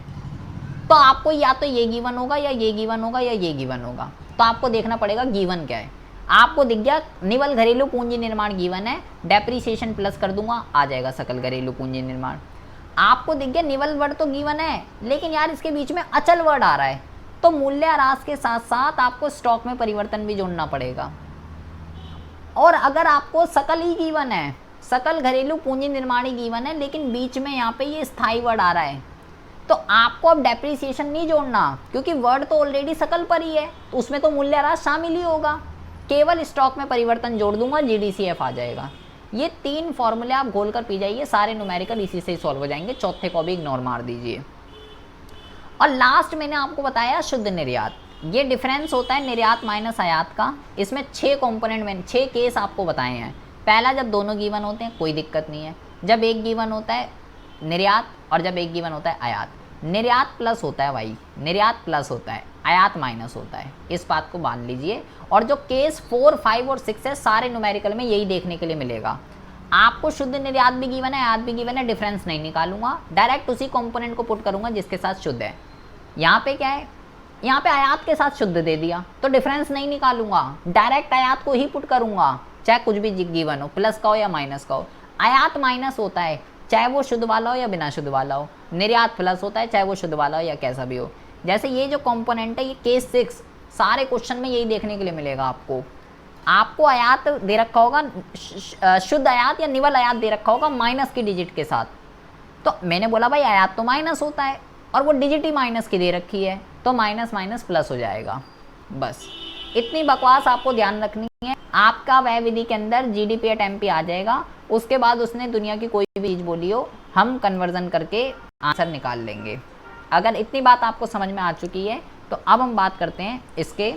तो आपको या तो ये गिवन होगा या ये गिवन होगा या ये गिवन होगा, तो आपको देखना पड़ेगा गिवन क्या है। आपको दिख गया निवल घरेलू पूंजी निर्माण गिवन है, डेप्रीसिएशन प्लस कर दूंगा, आ जाएगा सकल घरेलू पूंजी निर्माण। आपको दिख गया निवल वर्ड तो गिवन है, लेकिन यार इसके बीच में अचल वर्ड आ रहा है, तो मूल्यह्रास के साथ साथ आपको स्टॉक में परिवर्तन भी जोड़ना पड़ेगा। और अगर आपको सकल ही गिवन है, सकल घरेलू पूंजी निर्माण ही गिवन है, लेकिन बीच में यहाँ पे ये स्थायी वर्ड आ रहा है, तो आपको अब डेप्रीसिएशन नहीं जोड़ना, क्योंकि वर्ड तो ऑलरेडी सकल पर ही है, तो उसमें तो मूल्यह्रास शामिल ही होगा। केवल स्टॉक में परिवर्तन जोड़ दूंगा, GDCF आ जाएगा। ये 3 फॉर्मूले आप घोल कर पी जाइए, सारे न्यूमेरिकल इसी से ही सॉल्व हो जाएंगे, चौथे को भी इग्नोर मार दीजिए। और लास्ट मैंने आपको बताया शुद्ध निर्यात। ये डिफरेंस होता है निर्यात माइनस आयात का। इसमें 6 कंपोनेंट में 6 केस आपको बताए हैं। पहला, जब दोनों गिवन होते हैं कोई दिक्कत नहीं है, जब एक गिवन होता है निर्यात और जब एक गिवन होता है आयात। निर्यात प्लस होता है भाई, निर्यात प्लस होता है, आयात माइनस होता है, इस बात को बांध लीजिए। और जो केस 4, 5 और 6 है सारे न्यूमेरिकल में यही देखने के लिए मिलेगा। आपको शुद्ध निर्यात भी गिवन है, आयात भी गिवन है, डिफरेंस नहीं निकालूंगा, डायरेक्ट उसी कंपोनेंट को पुट करूंगा जिसके साथ शुद्ध है। यहाँ पे क्या है, यहाँ पे आयात के साथ शुद्ध दे दिया तो डिफरेंस नहीं निकालूंगा, डायरेक्ट आयात को ही पुट करूंगा, चाहे कुछ भी गिवन हो, प्लस का हो या माइनस का हो। आयात माइनस होता है चाहे वो शुद्ध वाला हो या बिना शुद्ध वाला हो, निर्यात प्लस होता है चाहे वो शुद्ध वाला हो या कैसा भी हो। जैसे ये जो कंपोनेंट है, ये केस 6 सारे क्वेश्चन में यही देखने के लिए मिलेगा आपको आयात दे रखा होगा, शुद्ध आयात या निवल आयात दे रखा होगा माइनस की डिजिट के साथ। तो मैंने बोला भाई आयात तो माइनस होता है और वो डिजिट ही माइनस की दे रखी है, तो माइनस माइनस प्लस हो जाएगा। बस इतनी बकवास आपको ध्यान रखनी है। आपका वह विधि के अंदर GDP एट MP आ जाएगा। उसके बाद उसने दुनिया की कोई भी चीज बोली हो, हम कन्वर्जन करके आंसर निकाल लेंगे। अगर इतनी बात आपको समझ में आ चुकी है तो अब हम बात करते हैं इसके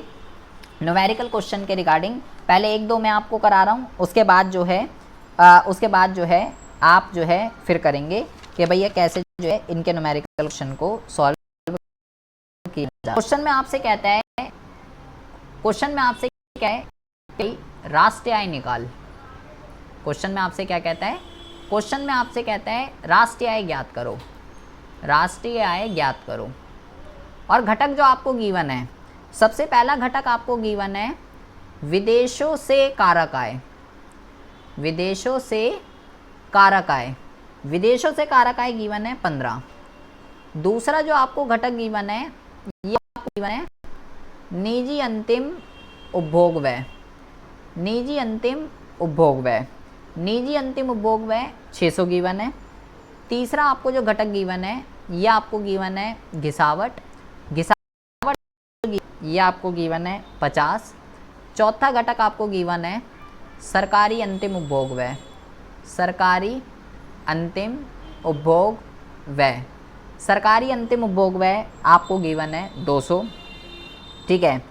न्यूमेरिकल क्वेश्चन के रिगार्डिंग। पहले 1-2 मैं आपको करा रहा हूँ, उसके बाद जो है आप जो है फिर करेंगे कि भैया कैसे जो है इनके न्यूमेरिकल क्वेश्चन को सॉल्व किया जाए। क्वेश्चन में आपसे कहता है क्या है कि राष्ट्रीय आय निकाल। क्वेश्चन में आपसे क्या कहता है, क्वेश्चन में आपसे कहता है राष्ट्रीय आय ज्ञात करो, राष्ट्रीय आय ज्ञात करो। और घटक जो आपको गिवन है, सबसे पहला घटक आपको गिवन है विदेशों से कारक आय, विदेशों से कारक आय, विदेशों से कारक आय गिवन है 15। दूसरा जो आपको घटक गिवन है, ये आपको गिवन है निजी अंतिम उपभोग व्यय, निजी अंतिम उपभोग व्यय, निजी अंतिम उपभोग व्यय 600 गिवन है। तीसरा आपको जो घटक गिवन है, ये आपको गिवन है घिसावट, ये आपको गिवन है 50। चौथा घटक आपको गिवन है सरकारी अंतिम उपभोग व्यय, सरकारी अंतिम उपभोग व्यय, सरकारी अंतिम उपभोग व्यय आपको गिवन है 200, ठीक है।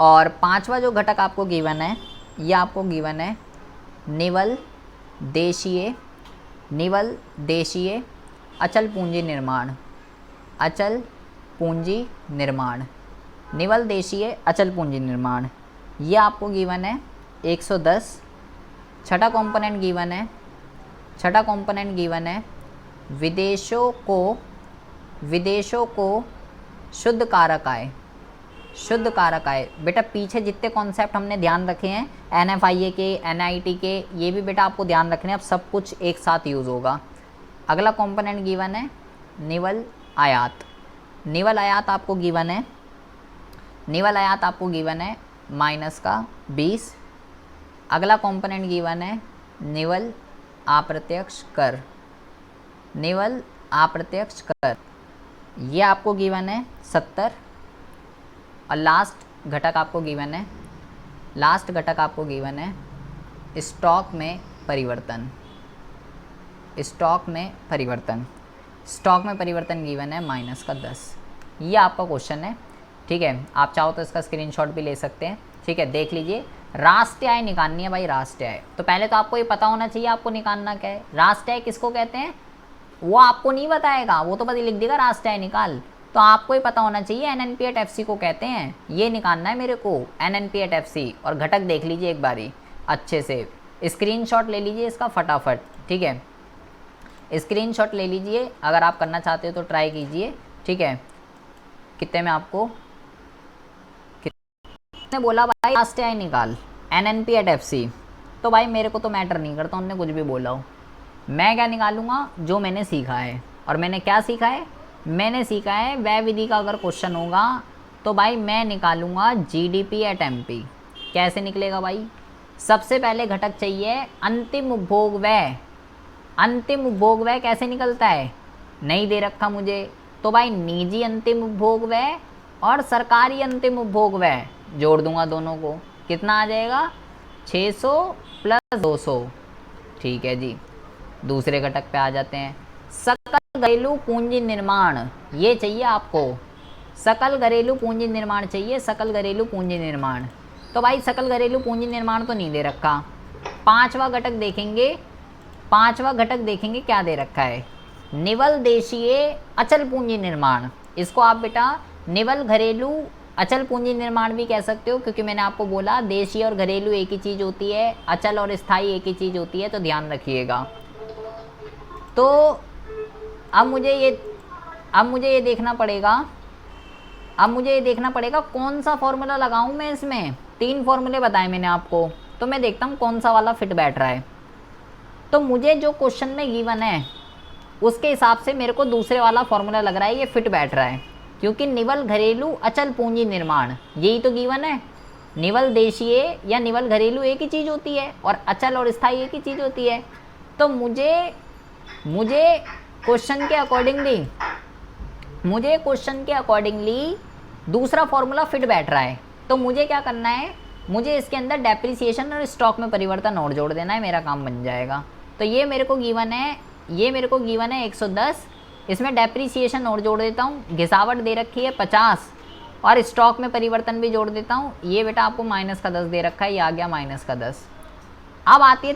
और पांचवा जो घटक आपको गिवन है, ये आपको गिवन है निवल देशीय, निवल देशीय अचल पूंजी निर्माण, अचल पूंजी निर्माण, निवल देशीय अचल पूंजी निर्माण, ये आपको गिवन है 110। छठा कंपोनेंट गिवन है, छठा कंपोनेंट गिवन है विदेशों को शुद्ध कारक आय, शुद्ध कारक आय। बेटा पीछे जितने कॉन्सेप्ट हमने ध्यान रखे हैं NFIA के, NIT के, ये भी बेटा आपको ध्यान रखने हैं, अब सब कुछ एक साथ यूज़ होगा। अगला कंपोनेंट गिवन है निवल आयात, निवल आयात आपको गिवन है, निवल आयात आपको गिवन है -20। अगला कंपोनेंट गिवन है निवल अप्रत्यक्ष कर, निवल अप्रत्यक्ष कर, ये आपको गिवन है 70। और लास्ट घटक आपको गिवन है, लास्ट घटक आपको गिवन है स्टॉक में परिवर्तन, स्टॉक में परिवर्तन, स्टॉक में परिवर्तन गिवन है -10। ये आपका क्वेश्चन है, ठीक है। आप चाहो तो इसका स्क्रीनशॉट भी ले सकते हैं, ठीक है। देख लीजिए, राष्ट्रीय आय निकालनी है भाई, राष्ट्रीय आय। तो पहले तो आपको ये पता होना चाहिए आपको निकालना क्या है। राष्ट्रीय आय किसको कहते हैं वो आपको नहीं बताएगा, वो तो बस लिख देगा राष्ट्रीय आय निकाल, तो आपको ही पता होना चाहिए NNP at FC को कहते हैं, ये निकालना है मेरे को NNP at FC। और घटक देख लीजिए एक बारी अच्छे से, स्क्रीनशॉट ले लीजिए इसका फटाफट, ठीक है। स्क्रीनशॉट ले लीजिए, अगर आप करना चाहते हो तो ट्राई कीजिए, ठीक है। कितने में आपको कितने बोला भाई राष्ट्रीय आय निकाल NNP at FC, तो भाई मेरे को तो मैटर नहीं करता उनने कुछ भी बोला हो, मैं क्या निकालूंगा जो मैंने सीखा है। और मैंने क्या सीखा है, मैंने सीखा है वह विधि का अगर क्वेश्चन होगा तो भाई मैं निकालूंगा GDP at MP। कैसे निकलेगा भाई, सबसे पहले घटक चाहिए अंतिम उपभोग व्यय। अंतिम उपभोग व्यय कैसे निकलता है, नहीं दे रखा मुझे, तो भाई निजी अंतिम उपभोग व्यय और सरकारी अंतिम उपभोग व्यय जोड़ दूंगा दोनों को, कितना आ जाएगा 600 प्लस 200। ठीक है जी, दूसरे घटक पे आ जाते हैं। सकल घरेलू पूंजी निर्माण, ये चाहिए आपको, सकल घरेलू पूंजी निर्माण चाहिए, सकल घरेलू पूंजी निर्माण। तो भाई सकल घरेलू पूंजी निर्माण तो नहीं दे रखा। पांचवा घटक देखेंगे, पांचवा घटक देखेंगे क्या दे रखा है, निवल देशीय अचल पूंजी निर्माण। इसको आप बेटा निवल घरेलू अचल पूंजी निर्माण भी कह सकते हो, क्योंकि मैंने आपको बोला देशीय और घरेलू एक ही चीज़ होती है, अचल और स्थायी एक ही चीज़ होती है, तो ध्यान रखिएगा। तो अब मुझे ये देखना पड़ेगा, अब मुझे ये देखना पड़ेगा कौन सा फॉर्मूला लगाऊं मैं इसमें। 3 फॉर्मूले बताए मैंने आपको, तो मैं देखता हूँ कौन सा वाला फिट बैठ रहा है। तो मुझे जो क्वेश्चन में गिवन है उसके हिसाब से मेरे को दूसरे वाला फॉर्मूला लग रहा है ये फिट बैठ रहा है, क्योंकि निवल घरेलू अचल पूंजी निर्माण यही तो गिवन है। निवल देशीय या निवल घरेलू एक ही चीज़ होती है और अचल और स्थायी एक ही चीज़ होती है। तो मुझे क्वेश्चन के अकॉर्डिंगली दूसरा फॉर्मूला फिट बैठ रहा है। तो मुझे क्या करना है, मुझे इसके अंदर डेप्रिसिएशन और स्टॉक में परिवर्तन और जोड़ देना है, मेरा काम बन जाएगा। तो ये मेरे को गिवन है 110, इसमें डेप्रिसिएशन और जोड़ देता हूँ, घिसावट दे रखी है 50 और स्टॉक में परिवर्तन भी जोड़ देता हूँ। ये बेटा आपको -10 दे रखा है, ये आ गया -10। अब आती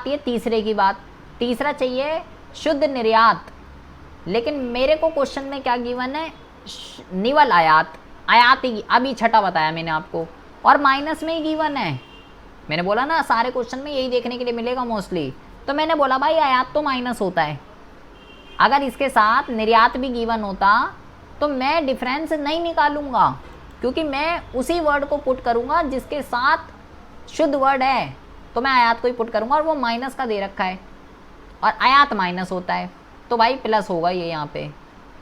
है तीसरे की बात। तीसरा चाहिए शुद्ध निर्यात, लेकिन मेरे को क्वेश्चन में क्या गिवन है, निवल आयात ही अभी छठा बताया मैंने आपको, और माइनस में ही गिवन है। मैंने बोला ना सारे क्वेश्चन में यही देखने के लिए मिलेगा मोस्टली। तो मैंने बोला भाई आयात तो माइनस होता है, अगर इसके साथ निर्यात भी गिवन होता तो मैं डिफरेंस नहीं निकालूंगा, क्योंकि मैं उसी वर्ड को पुट करूंगा जिसके साथ शुद्ध वर्ड है, तो मैं आयात को ही पुट करूंगा, और वो माइनस का दे रखा है और आयात माइनस होता है, तो भाई प्लस होगा ये यहाँ पे।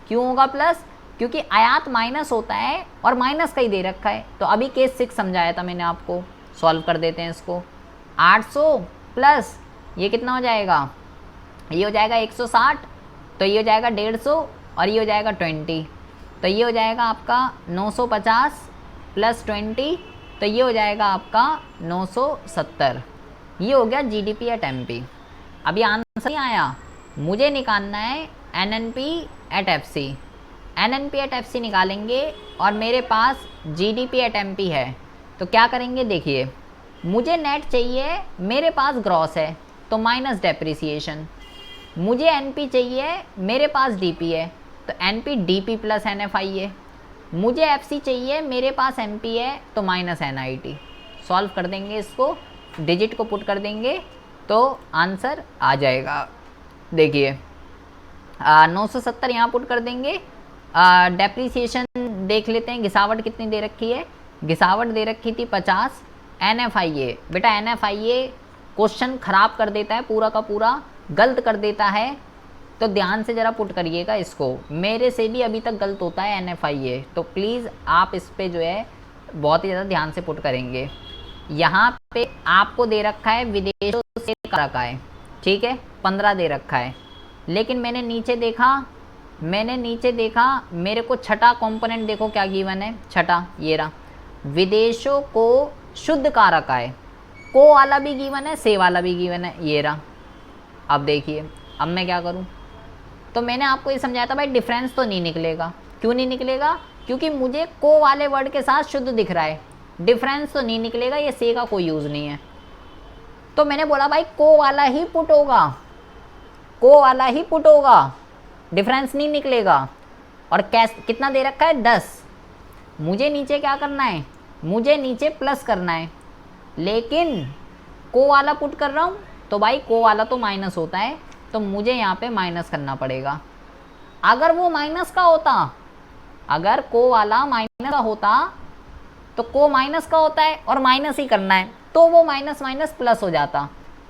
क्यों होगा प्लस, क्योंकि आयात माइनस होता है और माइनस का ही दे रखा है। तो अभी केस 6 समझाया था मैंने आपको, सॉल्व कर देते हैं इसको। 800 प्लस ये कितना हो जाएगा, ये हो जाएगा 160, तो ये हो जाएगा 150 और ये हो जाएगा 20, तो ये हो जाएगा आपका 950 प्लस 20, तो ये हो जाएगा आपका 970। ये हो गया जीडीपी एट एमपी। अभी आंसर नहीं आया, मुझे निकालना है NNP at FC. NNP at FC निकालेंगे और मेरे पास जीडीपी एट एमपी है, तो क्या करेंगे देखिए, मुझे नेट चाहिए, मेरे पास ग्रॉस है तो माइनस डेप्रिसिएशन। मुझे एनपी चाहिए, मेरे पास डीपी है तो एनपी डीपी प्लस एनएफआई है। मुझे एफसी चाहिए, मेरे पास एमपी है तो माइनस एनआईटी। सॉल्व कर देंगे इसको, डिजिट को पुट कर देंगे तो आंसर आ जाएगा। देखिए 970 यहाँ पुट कर देंगे। डेप्रिसिएशन देख लेते हैं, घिसावट कितनी दे रखी है, घिसावट दे रखी थी 50। एनएफआईए बेटा, एनएफआईए क्वेश्चन खराब कर देता है, पूरा का पूरा गलत कर देता है, तो ध्यान से ज़रा पुट करिएगा इसको। मेरे से भी अभी तक गलत होता है एनएफआईए, तो प्लीज़ आप इस पे जो है बहुत ही ज़्यादा ध्यान से पुट करेंगे। यहाँ पे आपको दे रखा है विदेशों से कारक आय, ठीक है 15 दे रखा है, लेकिन मैंने नीचे देखा मेरे को छठा कंपोनेंट देखो क्या गिवन है, छठा ये रहा, विदेशों को शुद्ध कारक आय, को वाला भी गिवन है, से वाला भी गिवन है, ये रहा। अब देखिए अब मैं क्या करूं, तो मैंने आपको ये समझाया था भाई डिफरेंस तो नहीं निकलेगा। क्यों नहीं निकलेगा, क्योंकि मुझे को वाले वर्ड के साथ शुद्ध दिख रहा है, डिफरेंस तो नहीं निकलेगा, ये से का कोई यूज़ नहीं है। तो मैंने बोला भाई को वाला ही पुट होगा, को वाला ही पुट होगा, डिफरेंस नहीं निकलेगा। और कितना दे रखा है 10, मुझे नीचे क्या करना है, मुझे नीचे प्लस करना है, लेकिन को वाला पुट कर रहा हूँ तो भाई को वाला तो माइनस होता है, तो मुझे यहाँ पे माइनस करना पड़ेगा। अगर वो माइनस का होता, अगर को वाला माइनस का होता तो को माइनस का होता है और माइनस ही करना है, तो वो माइनस माइनस प्लस हो जाता।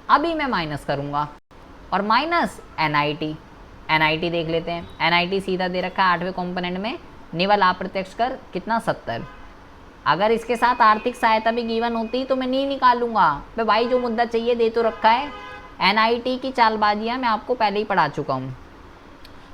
अभी मैं माइनस करूँगा और माइनस एनआईटी, एनआईटी देख लेते हैं। एनआईटी सीधा दे रखा है 8वें कंपोनेंट में, निवल अप्रत्यक्ष कर कितना 70। अगर इसके साथ आर्थिक सहायता भी गिवन होती तो मैं नहीं निकालूंगा, मैं भाई जो मुद्दा चाहिए दे तो रखा है। एनआईटी की चालबाजियाँ मैं आपको पहले ही पढ़ा चुका हूँ।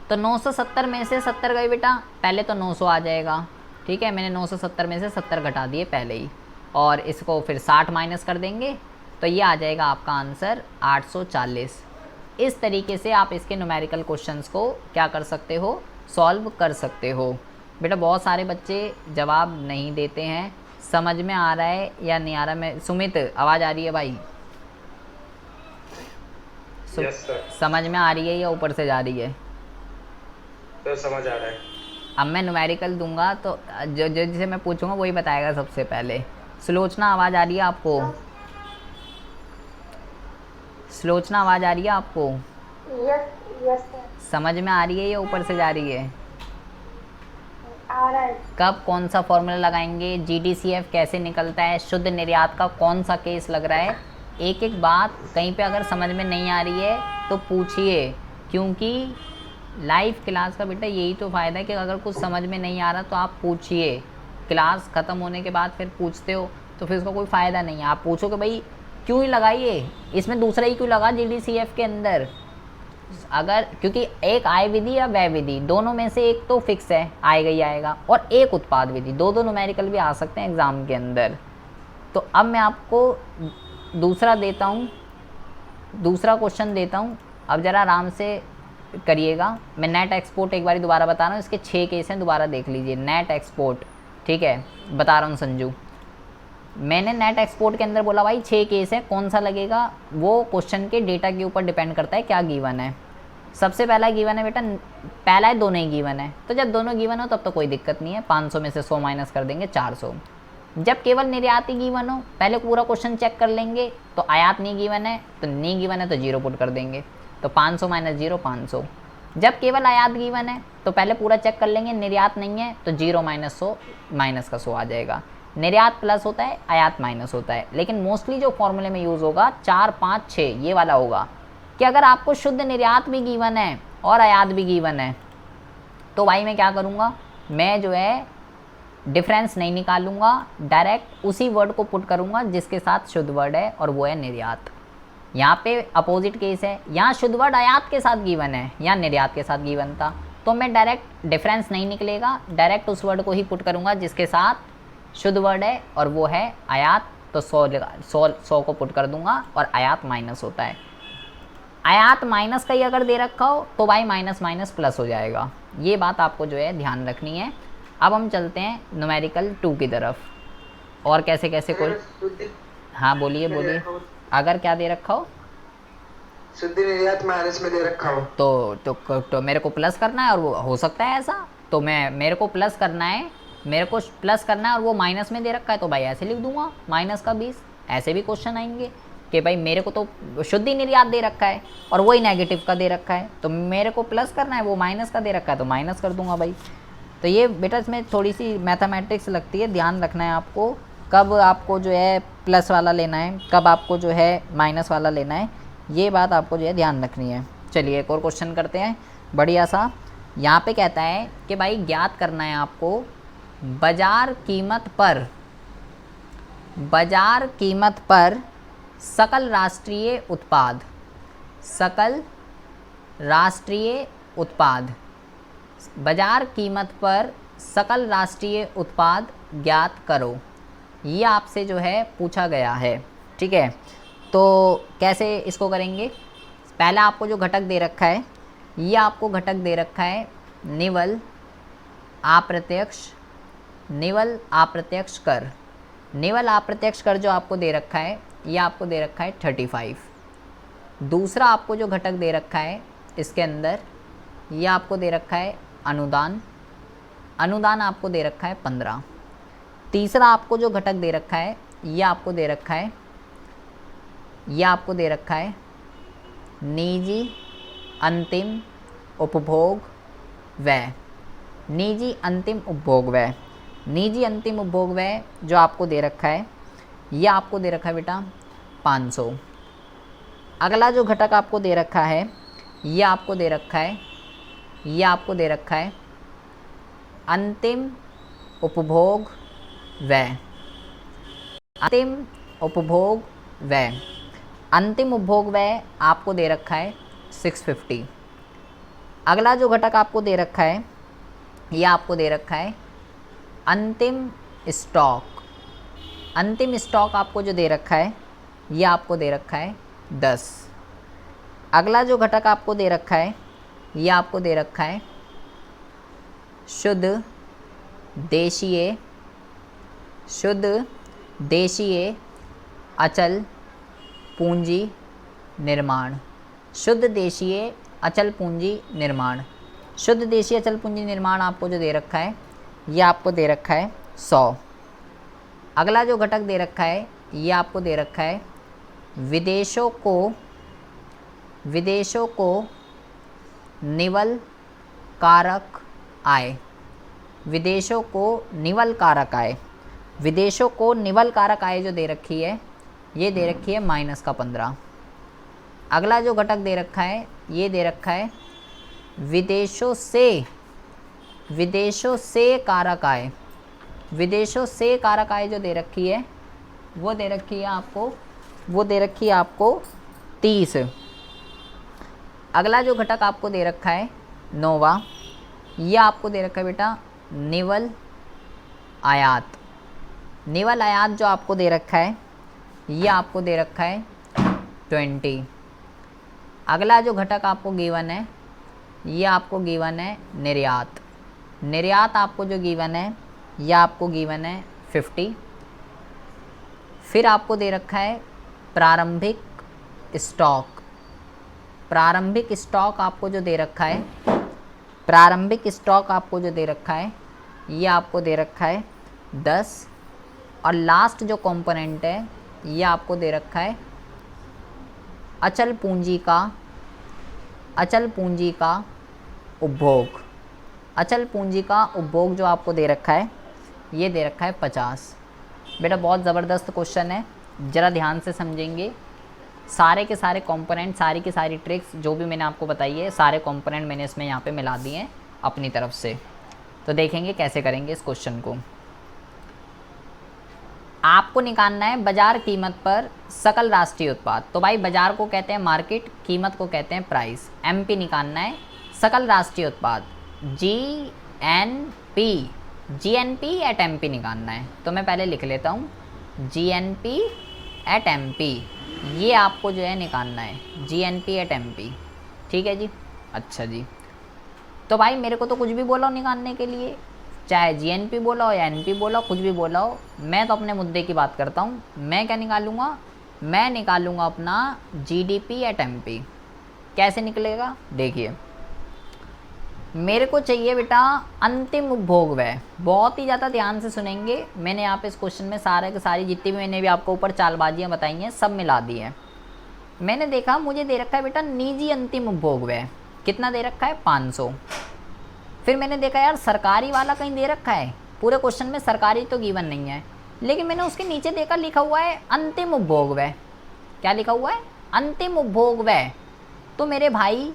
तो 970 में से 70 गए बेटा, पहले तो 900 आ जाएगा, ठीक है, मैंने 970 में से 70 घटा दिए पहले ही, और इसको फिर 60 माइनस कर देंगे तो ये आ जाएगा आपका आंसर 840। इस तरीके से आप इसके न्यूमेरिकल क्वेश्चंस को क्या कर सकते हो, सॉल्व कर सकते हो। बेटा बहुत सारे बच्चे जवाब नहीं देते हैं, समझ में आ रहा है या नहीं आ रहा? मैं सुमित, आवाज़ आ रही है भाई? Yes sir. समझ में आ रही है या ऊपर से जा रही है? तो समझ आ रहा है। अब मैं न्यूमेरिकल दूंगा तो जो जो जिसे मैं पूछूंगा वही बताएगा सबसे पहले। सुलोचना आवाज़ आ रही है आपको? सुलोचना आवाज़ आ रही है आपको? Yes sir. समझ में आ रही है या ऊपर से जा रही है? आ रहा है। कब कौन सा फॉर्मूला लगाएंगे, जीडीसीएफ कैसे निकलता है, शुद्ध निर्यात का कौन सा केस लग रहा है, एक एक बात कहीं पे अगर समझ में नहीं आ रही है तो पूछिए, क्योंकि लाइव क्लास का बेटा यही तो फ़ायदा है कि अगर कुछ समझ में नहीं आ रहा तो आप पूछिए। क्लास ख़त्म होने के बाद फिर पूछते हो तो फिर उसका कोई फ़ायदा नहीं है। आप पूछो कि भाई क्यों ही लगाइए, इसमें दूसरा ही क्यों लगा जीडीसीएफ के अंदर, अगर क्योंकि एक आय विधि या व्यय विधि दोनों में से एक तो फिक्स है, आएगा ही आएगा, और एक उत्पाद विधि, दो न्यूमेरिकल भी आ सकते हैं एग्ज़ाम के अंदर। तो अब मैं आपको दूसरा देता हूँ, दूसरा क्वेश्चन देता हूँ, अब ज़रा आराम से करिएगा। मैं नेट एक्सपोर्ट एक बार दोबारा बता रहा हूँ, इसके 6 केस हैं, दोबारा देख लीजिए। नेट एक्सपोर्ट, ठीक है, बता रहा हूँ संजू, मैंने नेट एक्सपोर्ट के अंदर बोला भाई 6 केस है, कौन सा लगेगा वो क्वेश्चन के डेटा के ऊपर डिपेंड करता है क्या गिवन है। सबसे पहला गिवन है बेटा, पहला है दोनों ही गिवन है, तो जब दोनों गिवन हो तब तो कोई दिक्कत नहीं है, 500 में से 100 माइनस कर देंगे 400। जब केवल निर्यात ही गिवन हो, पहले पूरा क्वेश्चन चेक कर लेंगे, तो आयात नहीं गिवन है तो नहीं गिवन है तो 0 पुट कर देंगे, तो 500 माइनस 0 500। जब केवल आयात गिवन है तो पहले पूरा चेक कर लेंगे, निर्यात नहीं है तो 0 माइनस 100 माइनस का 100 आ जाएगा। निर्यात प्लस होता है, आयात माइनस होता है, लेकिन मोस्टली जो फॉर्मूले में यूज़ होगा 4 5 6 ये वाला होगा कि अगर आपको शुद्ध निर्यात भी गिवन है और आयात भी गिवन है तो भाई मैं क्या करूँगा, मैं जो है डिफरेंस नहीं निकालूंगा, डायरेक्ट उसी वर्ड को पुट करूँगा जिसके साथ शुद्ध वर्ड है, और वो है निर्यात। यहाँ पे अपोजिट केस है, यहाँ शुद्ध वर्ड आयात के साथ गिवन है, यहाँ निर्यात के साथ गिवन था, तो मैं डायरेक्ट डिफरेंस नहीं निकलेगा, डायरेक्ट उस वर्ड को ही पुट करूँगा जिसके साथ शुद्ध वर्ड है और वो है आयात, तो 100 को पुट कर दूंगा और आयात माइनस होता है। आयात माइनस का ही अगर दे रखा हो तो भाई माइनस माइनस प्लस हो जाएगा, ये बात आपको जो है ध्यान रखनी है। अब हम चलते हैं न्यूमेरिकल 2 की तरफ, और कैसे कैसे कोई, हाँ बोलिए बोलिए, अगर क्या दे रखा हो, शुद्ध निर्यात माइनस में दे रखा हो तो मेरे को प्लस करना है, और वो हो सकता है ऐसा, तो मेरे को प्लस करना है, मेरे को प्लस करना है और वो माइनस में दे रखा है, तो भाई ऐसे लिख दूंगा माइनस का 20। ऐसे भी क्वेश्चन आएंगे कि भाई मेरे को तो शुद्ध निर्यात दे रखा है और वही नेगेटिव का दे रखा है, तो मेरे को प्लस करना है, वो माइनस का दे रखा है तो माइनस कर दूंगा भाई। तो ये बेटा इसमें थोड़ी सी मैथमेटिक्स लगती है, ध्यान रखना है आपको, कब आपको जो है प्लस वाला लेना है, कब आपको जो है माइनस वाला लेना है, ये बात आपको जो है ध्यान रखनी है। चलिए एक और क्वेश्चन करते हैं बढ़िया सा। यहाँ पे कहता है कि भाई ज्ञात करना है आपको बाजार कीमत पर सकल राष्ट्रीय उत्पाद, बाजार कीमत पर सकल राष्ट्रीय उत्पाद ज्ञात करो, ये आपसे जो है पूछा गया है, ठीक है। तो कैसे इसको करेंगे, पहला आपको जो घटक दे रखा है, ये आपको घटक दे रखा है निवल अप्रत्यक्ष कर। निवल अप्रत्यक्ष कर जो आपको दे रखा है, ये आपको दे रखा है 35। दूसरा आपको जो घटक दे रखा है इसके अंदर, ये आपको दे रखा है अनुदान आपको दे रखा है 15। तीसरा आपको जो घटक दे रखा है, ये आपको दे रखा है निजी अंतिम उपभोग व्यय। निजी अंतिम उपभोग व्यय जो आपको दे रखा है, ये आपको दे रखा है बेटा 500। अगला जो घटक आपको दे रखा है, ये आपको दे रखा है अंतिम उपभोग व्यय। अंतिम उपभोग व्यय आपको दे रखा है 650। अगला जो घटक आपको दे रखा है, ये आपको दे रखा है अंतिम स्टॉक, अंतिम स्टॉक आपको जो दे रखा है ये आपको दे रखा है 10। अगला जो घटक आपको दे रखा है ये आपको दे रखा है शुद्ध देशीय, शुद्ध देशीय अचल पूंजी निर्माण, शुद्ध देशीय अचल पूंजी निर्माण। शुद्ध देशीय अचल पूंजी निर्माण आपको जो दे रखा है ये आपको दे रखा है 100। अगला जो घटक दे रखा है ये आपको दे रखा है विदेशों को निवल कारक आय, विदेशों को निवल कारक आय। विदेशों को निवल कारक आय जो दे रखी है ये दे रखी है -15। अगला जो घटक दे रखा है ये दे रखा है विदेशों से कारक आय। विदेशों से कारक आय जो दे रखी है वो दे रखी है आपको, वो दे रखी है आपको 30। अगला जो घटक आपको दे रखा है 9वां, ये आपको दे रखा है बेटा निवल आयात। निवल आयात जो आपको दे रखा है ये आपको दे रखा है 20। अगला जो घटक आपको गिवन है ये आपको गिवन है निर्यात। निर्यात आपको जो गिवन है ये आपको गिवन है 50। फिर आपको दे रखा है प्रारंभिक स्टॉक। प्रारंभिक स्टॉक आपको जो दे रखा है, प्रारंभिक स्टॉक आपको जो दे रखा है ये आपको दे रखा है 10। और लास्ट जो कंपोनेंट है ये आपको दे रखा है अचल पूंजी का, अचल पूंजी का उपभोग। अचल पूंजी का उपभोग जो आपको दे रखा है ये दे रखा है 50। बेटा बहुत ज़बरदस्त क्वेश्चन है, ज़रा ध्यान से समझेंगे। सारे के सारे कंपोनेंट, सारी की सारी ट्रिक्स जो भी मैंने आपको बताई है, सारे कंपोनेंट मैंने इसमें यहाँ पे मिला दिए हैं अपनी तरफ से। तो देखेंगे कैसे करेंगे इस क्वेश्चन को। आपको निकालना है बाजार कीमत पर सकल राष्ट्रीय उत्पाद। तो भाई बाजार को कहते हैं मार्केट, कीमत को कहते हैं प्राइस। एमपी निकालना है सकल राष्ट्रीय उत्पाद, जीएनपी, जीएनपी एट एमपी निकालना है। तो मैं पहले लिख लेता हूँ जीएनपी एट एमपी, ये आपको जो है निकालना है जीएनपी एट एमपी। ठीक है जी, अच्छा जी। तो भाई मेरे को तो कुछ भी बोला हो निकालने के लिए, चाहे जीएनपी बोला हो या एनपी बोला हो, कुछ भी बोला हो, मैं तो अपने मुद्दे की बात करता हूँ। मैं क्या निकालूंगा, मैं निकालूंगा अपना जीडीपी एट एमपी। कैसे निकलेगा देखिए, मेरे को चाहिए बेटा अंतिम उपभोग व्यय। बहुत ही ज़्यादा ध्यान से सुनेंगे, मैंने यहाँ पे इस क्वेश्चन में सारे के सारी जितनी भी मैंने भी आपको ऊपर चालबाजियाँ बताई हैं सब मिला दी हैं। मैंने देखा मुझे दे रखा है बेटा निजी अंतिम उपभोग व्यय, कितना दे रखा है 500। फिर मैंने देखा यार सरकारी वाला कहीं दे रखा है, पूरे क्वेश्चन में सरकारी तो गिवन नहीं है, लेकिन मैंने उसके नीचे देखा लिखा हुआ है अंतिम उपभोग व्यय। क्या लिखा हुआ है, अंतिम उपभोग व्यय। तो मेरे भाई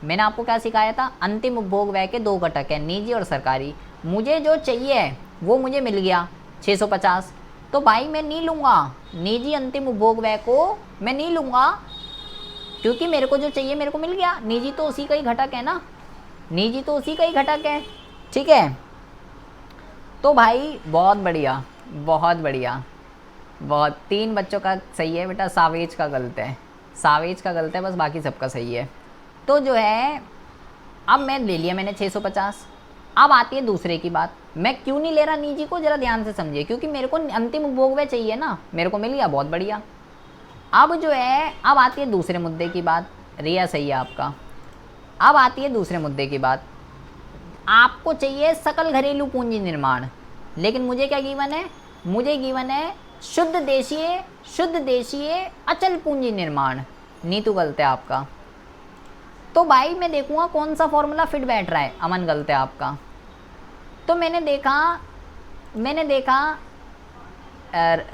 मैंने आपको क्या सिखाया था, अंतिम उपभोग व्यय के दो घटक हैं, निजी और सरकारी। मुझे जो चाहिए वो मुझे मिल गया 650। तो भाई मैं नहीं लूँगा निजी अंतिम उपभोग व्यय को, मैं नहीं लूँगा, क्योंकि मेरे को जो चाहिए मेरे को मिल गया। निजी तो उसी का ही घटक है ना, निजी तो उसी का ही घटक है। ठीक है, तो भाई बहुत बढ़िया, बहुत बढ़िया, बहुत। 3 बच्चों का सही है बेटा, सावेज का गलत है, सावेज का गलत है, बस बाकी सबका सही है। तो जो है अब मैं ले लिया मैंने 650। अब आती है दूसरे की बात, मैं क्यों नहीं ले रहा निजी को, ज़रा ध्यान से समझिए, क्योंकि मेरे को अंतिम उपभोग व्यय चाहिए ना, मेरे को मिल गया, बहुत बढ़िया। अब जो है अब आती है दूसरे मुद्दे की बात, रिया सही है आपका। अब आती है दूसरे मुद्दे की बात, आपको चाहिए सकल घरेलू पूंजी निर्माण, लेकिन मुझे क्या गिवन है, मुझे गिवन है शुद्ध देशीय अचल पूंजी निर्माण। नीतू गलत है आपका। तो भाई मैं देखूंगा कौन सा फॉर्मूला फिट बैठ रहा है, अमन गलत है आपका। तो मैंने देखा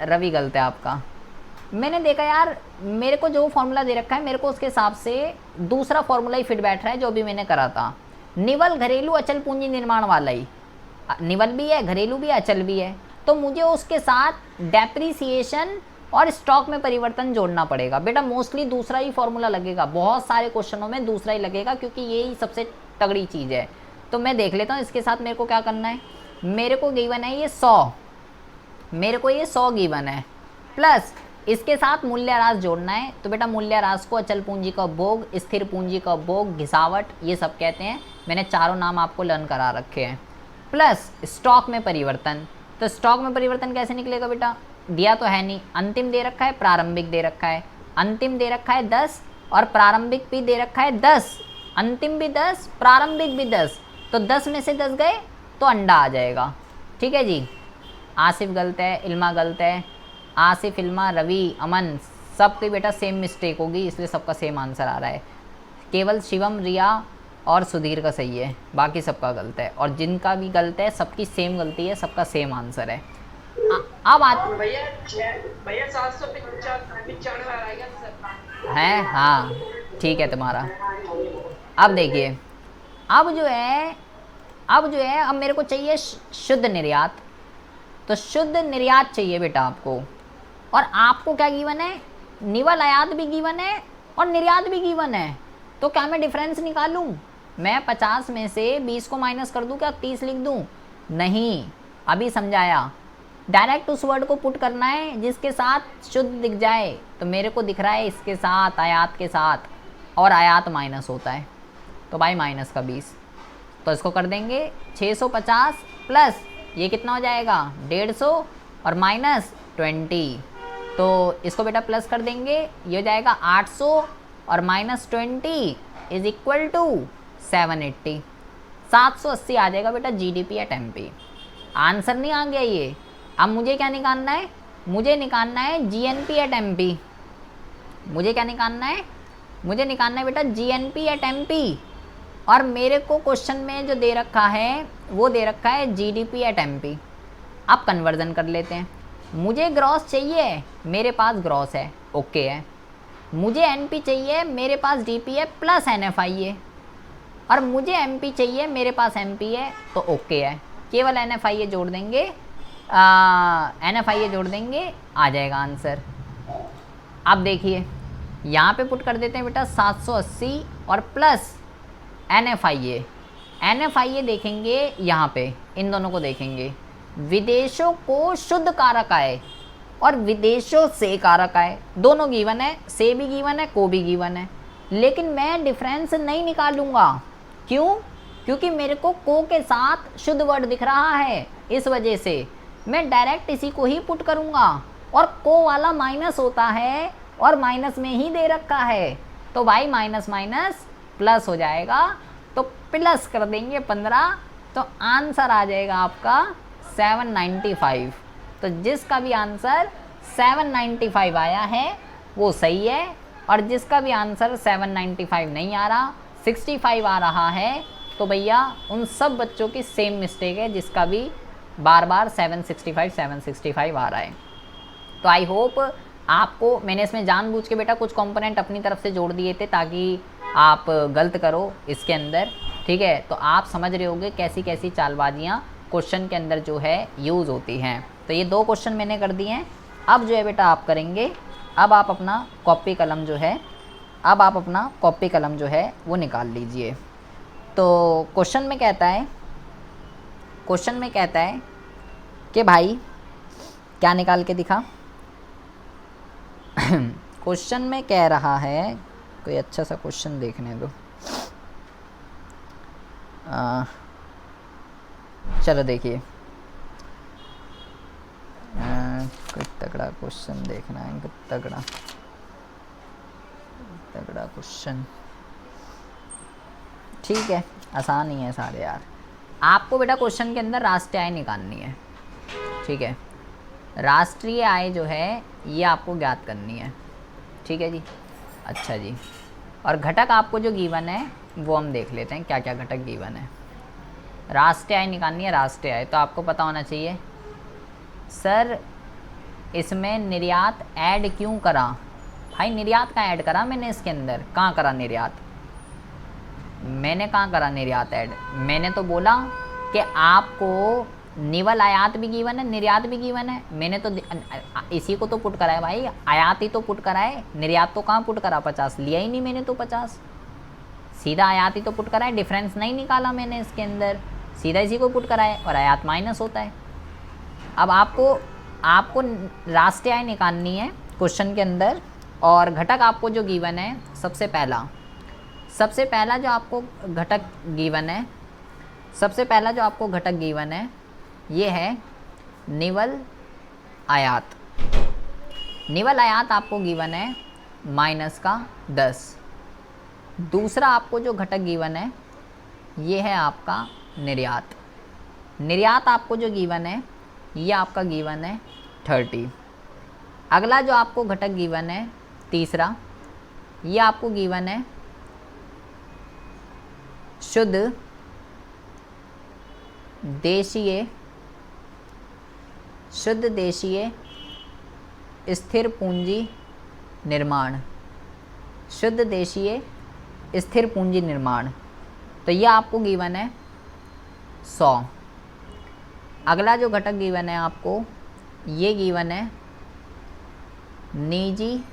रवि गलत है आपका। मैंने देखा यार मेरे को जो फॉर्मूला दे रखा है मेरे को उसके हिसाब से दूसरा फॉर्मूला ही फिट बैठ रहा है जो भी मैंने करा था, निवल घरेलू अचल पूंजी निर्माण वाला ही। निवल भी है, घरेलू भी है, अचल भी है, तो मुझे उसके साथ डेप्रीसिएशन और स्टॉक में परिवर्तन जोड़ना पड़ेगा। बेटा मोस्टली दूसरा ही फॉर्मूला लगेगा, बहुत सारे क्वेश्चनों में दूसरा ही लगेगा, क्योंकि यही सबसे तगड़ी चीज़ है। तो मैं देख लेता हूँ इसके साथ मेरे को क्या करना है। मेरे को गिवन है ये 100, मेरे को ये 100 गिवन है, प्लस इसके साथ मूल्यह्रास जोड़ना है। तो बेटा मूल्यह्रास को अचल पूंजी का उपभोग, स्थिर पूंजी का उपभोग, घिसावट, ये सब कहते हैं। मैंने चारों नाम आपको लर्न करा रखे हैं। प्लस स्टॉक में परिवर्तन। तो स्टॉक में परिवर्तन कैसे निकलेगा बेटा, दिया तो है नहीं, अंतिम दे रखा है, प्रारंभिक दे रखा है। अंतिम दे रखा है 10 और प्रारंभिक भी दे रखा है 10, अंतिम भी 10, प्रारंभिक भी 10। तो 10 में से 10 गए तो अंडा आ जाएगा। ठीक है जी। आसिफ गलत है, इल्मा गलत है, आसिफ, इल्मा, रवि, अमन सबकी बेटा सेम मिस्टेक होगी, इसलिए सबका सेम आंसर आ रहा है। केवल शिवम, रिया और सुधीर का सही है, बाकी सबका गलत है। और जिनका भी गलत है सबकी सेम गलती है, सबका सेम आंसर है। अब आते भैया 795 आ गया सर है। हाँ ठीक है तुम्हारा। अब देखिए, अब जो है अब मेरे को चाहिए शुद्ध निर्यात। तो शुद्ध निर्यात चाहिए बेटा आपको, और आपको क्या गिवन है, निवल आयात भी गिवन है और निर्यात भी गिवन है। तो क्या मैं डिफरेंस निकालूं, मैं 50 में से 20 को माइनस कर दूं, क्या 30 लिख दूं? नहीं, अभी समझाया। डायरेक्ट उस वर्ड को पुट करना है जिसके साथ शुद्ध दिख जाए। तो मेरे को दिख रहा है इसके साथ, आयात के साथ, और आयात माइनस होता है, तो भाई माइनस का 20। तो इसको कर देंगे 650 प्लस ये कितना हो जाएगा 150 और माइनस 20। तो इसको बेटा प्लस कर देंगे, ये हो जाएगा 800 और माइनस 20 इज इक्वल टू 780। 780 आ जाएगा बेटा जीडीपी एट एमपी। आंसर नहीं आ गया ये। अब मुझे क्या निकालना है, मुझे निकालना है जीएनपी एट एमपी। मुझे क्या निकालना है, मुझे निकालना है बेटा जीएनपी एट एमपी। और मेरे को क्वेश्चन में जो दे रखा है वो दे रखा है जीडीपी एट एमपी। अब कन्वर्जन कर लेते हैं। मुझे ग्रॉस चाहिए, मेरे पास ग्रॉस है, ओके है। मुझे एनपी चाहिए, मेरे पास डीपी है प्लस एनएफआई है। और मुझे एमपी चाहिए, मेरे पास एमपी है, तो ओके है। केवल एनएफआई जोड़ देंगे, एनएफआई जोड़ देंगे, आ जाएगा आंसर। अब देखिए यहाँ पे पुट कर देते हैं बेटा 780 और प्लस एनएफआई देखेंगे यहाँ पे, इन दोनों को देखेंगे। विदेशों को शुद्ध कारक आय और विदेशों से कारक आय दोनों गिवन है, से भी गिवन है, को भी गिवन है। लेकिन मैं डिफरेंस नहीं निकालूंगा, क्यों? क्योंकि मेरे को के साथ शुद्ध वर्ड दिख रहा है, इस वजह से मैं डायरेक्ट इसी को ही पुट करूंगा। और को वाला माइनस होता है और माइनस में ही दे रखा है, तो भाई माइनस माइनस प्लस हो जाएगा। तो प्लस कर देंगे 15, तो आंसर आ जाएगा आपका 795। तो जिसका भी आंसर 795 आया है वो सही है, और जिसका भी आंसर 795 नहीं आ रहा, 65 आ रहा है, तो भैया उन सब बच्चों की सेम मिस्टेक है जिसका भी बार बार 765 आ रहा है। तो आई होप आपको मैंने इसमें जानबूझ के बेटा कुछ कंपोनेंट अपनी तरफ से जोड़ दिए थे ताकि आप गलत करो इसके अंदर, ठीक है। तो आप समझ रहे होंगे कैसी कैसी चालबाजियाँ क्वेश्चन के अंदर जो है यूज़ होती हैं। तो ये 2 क्वेश्चन मैंने कर दिए हैं। अब जो है बेटा आप करेंगे, अब आप अपना कॉपी कलम जो है वो निकाल लीजिए। तो क्वेश्चन में कहता है कि भाई क्या निकाल के दिखा। क्वेश्चन में कह रहा है, कोई अच्छा सा क्वेश्चन देखने दो। चलो देखिए, कोई तगड़ा क्वेश्चन देखना है, तगड़ा क्वेश्चन। ठीक है, आसान ही है सारे यार। आपको बेटा क्वेश्चन के अंदर राष्ट्रीय आय निकालनी है, ठीक है। राष्ट्रीय आय जो है ये आपको ज्ञात करनी है, ठीक है जी। अच्छा जी, और घटक आपको जो गिवन है वो हम देख लेते हैं क्या क्या घटक गिवन है। राष्ट्रीय आय निकालनी है, राष्ट्रीय आय तो आपको पता होना चाहिए। सर इसमें निर्यात ऐड क्यों करा? भाई निर्यात कहाँ ऐड करा मैंने इसके अंदर? कहाँ करा निर्यात? मैंने कहाँ करा निर्यात ऐड? मैंने तो बोला कि आपको निवल आयात भी गिवन है, निर्यात भी गिवन है। मैंने तो इसी को तो पुट करा है भाई, आयात ही तो पुट करा है, निर्यात तो कहाँ पुट करा? 50 लिया ही नहीं मैंने तो, 50 सीधा आयात ही तो पुट करा है, डिफरेंस नहीं निकाला मैंने इसके अंदर। सीधा इसी को पुट कराए और आयात माइनस होता है। अब आपको राष्ट्रीय आय निकालनी है क्वेश्चन के अंदर, और घटक आपको जो गिवन है सबसे पहला जो आपको घटक गिवन है ये है निवल आयात। निवल आयात आपको गिवन है -10। दूसरा आपको जो घटक गिवन है ये है आपका निर्यात। निर्यात आपको जो गिवन है ये आपका गिवन है 30। अगला जो आपको घटक गिवन है तीसरा, ये आपको गिवन है शुद्ध देशीय स्थिर पूंजी निर्माण। शुद्ध देशीय स्थिर पूंजी निर्माण, तो ये आपको गिवन है 100। अगला जो घटक गिवन है आपको ये गिवन है निजी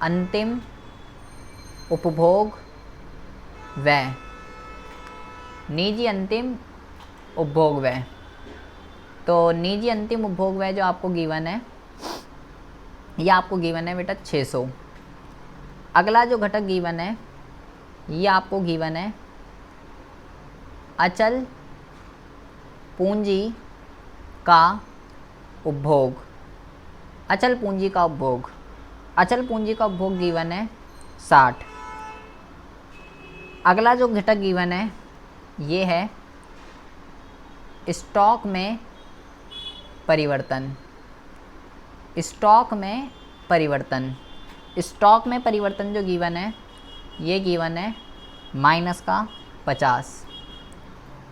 अंतिम उपभोग व्यय। निजी अंतिम उपभोग व्यय, तो निजी अंतिम उपभोग व्यय जो आपको गिवन है ये आपको गिवन है बेटा 600। अगला जो घटक गिवन है ये आपको गिवन है अचल पूंजी का उपभोग। अचल पूंजी का उपभोग गिवन है 60। अगला जो घटक गिवन है ये है स्टॉक में परिवर्तन। स्टॉक में परिवर्तन जो गिवन है ये गिवन है -50।